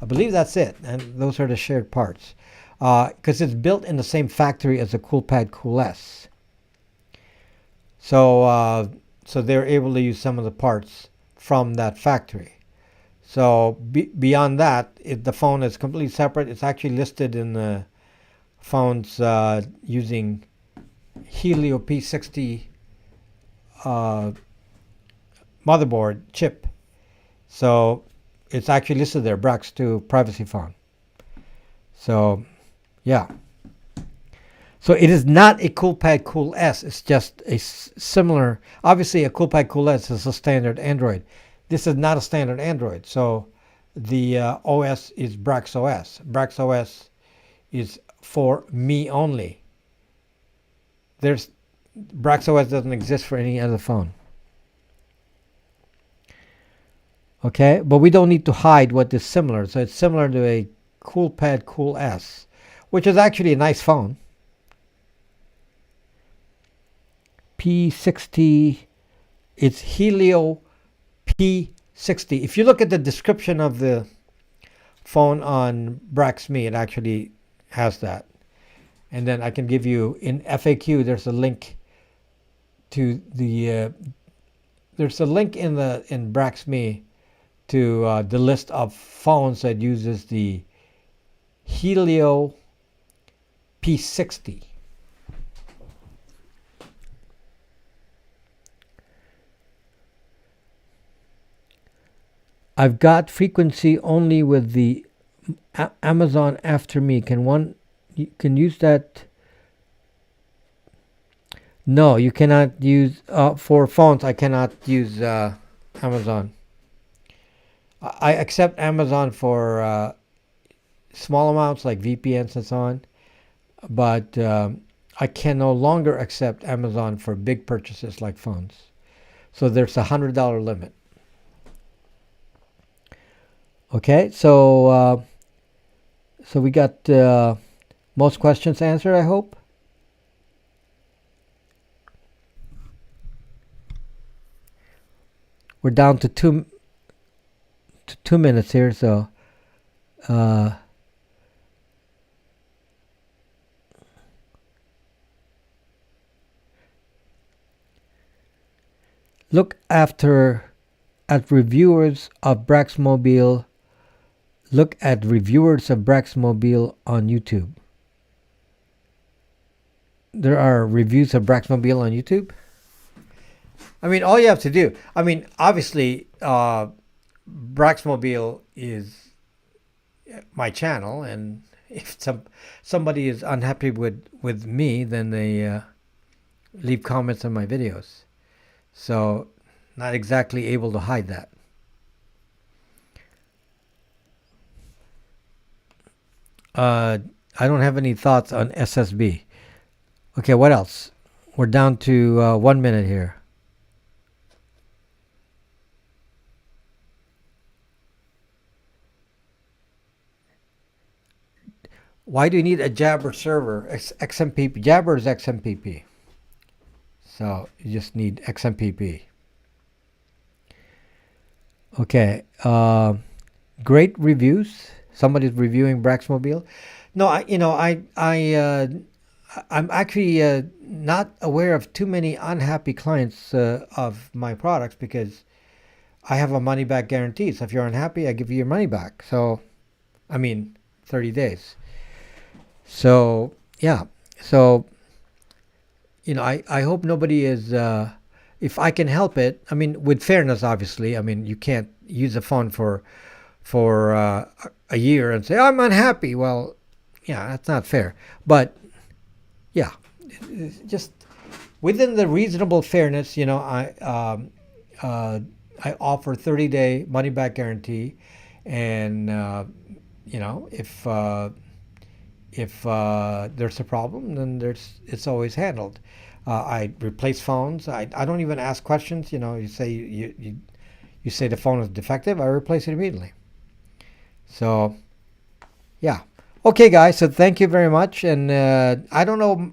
I believe that's it, and those are the shared parts, because it's built in the same factory as the CoolPad Cool S. So they're able to use some of the parts from that factory. So beyond that, the phone is completely separate. It's actually listed in the phones using Helio P60 motherboard chip. So it's actually listed there, Brax 2 privacy phone. So yeah. So it is not a CoolPad Cool S. It's just a similar. Obviously, a CoolPad Cool S is a standard Android. This is not a standard Android. So the OS is Brax OS. Brax OS is for me only. Brax OS doesn't exist for any other phone. Okay, but we don't need to hide what is similar. So it's similar to a CoolPad Cool S, which is actually a nice phone. P60, it's Helio P60. If you look at the description of the phone on Brax.me, it actually has that. And then I can give you in FAQ. There's a link to the. There's a link in Brax.me to the list of phones that uses the Helio P60. I've got frequency only with the Amazon after me. You can use that? No, you cannot use for phones. I cannot use Amazon. I accept Amazon for small amounts like VPNs and so on, but I can no longer accept Amazon for big purchases like phones. So there's a $100 limit. Okay, so we got most questions answered, I hope. We're down to two minutes here, so look at reviewers of Braxmobile. Look at reviewers of Braxmobile on YouTube. There are reviews of Braxmobile on YouTube. I mean, all you have to do. I mean, obviously, Braxmobile is my channel, and if somebody is unhappy with me, then they leave comments on my videos. So, not exactly able to hide that. I don't have any thoughts on SSB. Okay, what else? We're down to 1 minute here. Why do you need a Jabber server? XMPP. Jabber is XMPP. So you just need XMPP. Okay. Great reviews. Somebody's reviewing Braxmobile. No, I'm actually not aware of too many unhappy clients of my products because I have a money back guarantee. So if you're unhappy, I give you your money back. So, 30 days. So, yeah. So, I hope nobody is, if I can help it, with fairness, obviously. You can't use a phone for a year and say, I'm unhappy. Well, yeah, that's not fair. But, yeah, just within the reasonable fairness, I I offer 30-day money back guarantee, and if there's a problem, then it's always handled. I replace phones. I don't even ask questions. You say you say the phone is defective, I replace it immediately. So yeah, okay, guys. So thank you very much. And I don't know.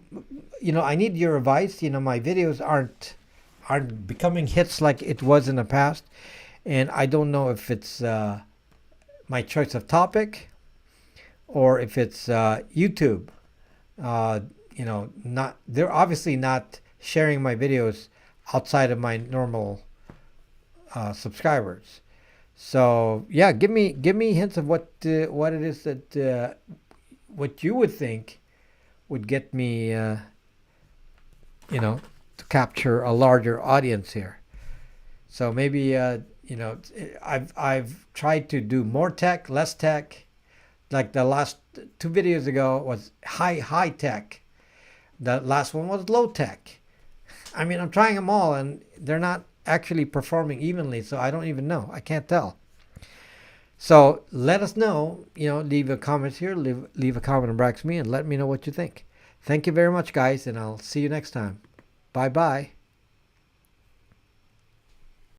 I need your advice. My videos aren't becoming hits like it was in the past, and I don't know if it's my choice of topic or if it's YouTube. Uh, not they're obviously not sharing my videos outside of my normal subscribers. So yeah, give me hints of what it is that what you would think would get me to capture a larger audience here. So maybe I've tried to do more tech, less tech. Like the last two videos ago was high tech. The last one was low tech. I mean, I'm trying them all, and they're not actually performing evenly. So I don't even know. I can't tell. So let us know. Leave a comment here. Leave a comment on Brax Me, and let me know what you think. Thank you very much, guys, and I'll see you next time. Bye bye.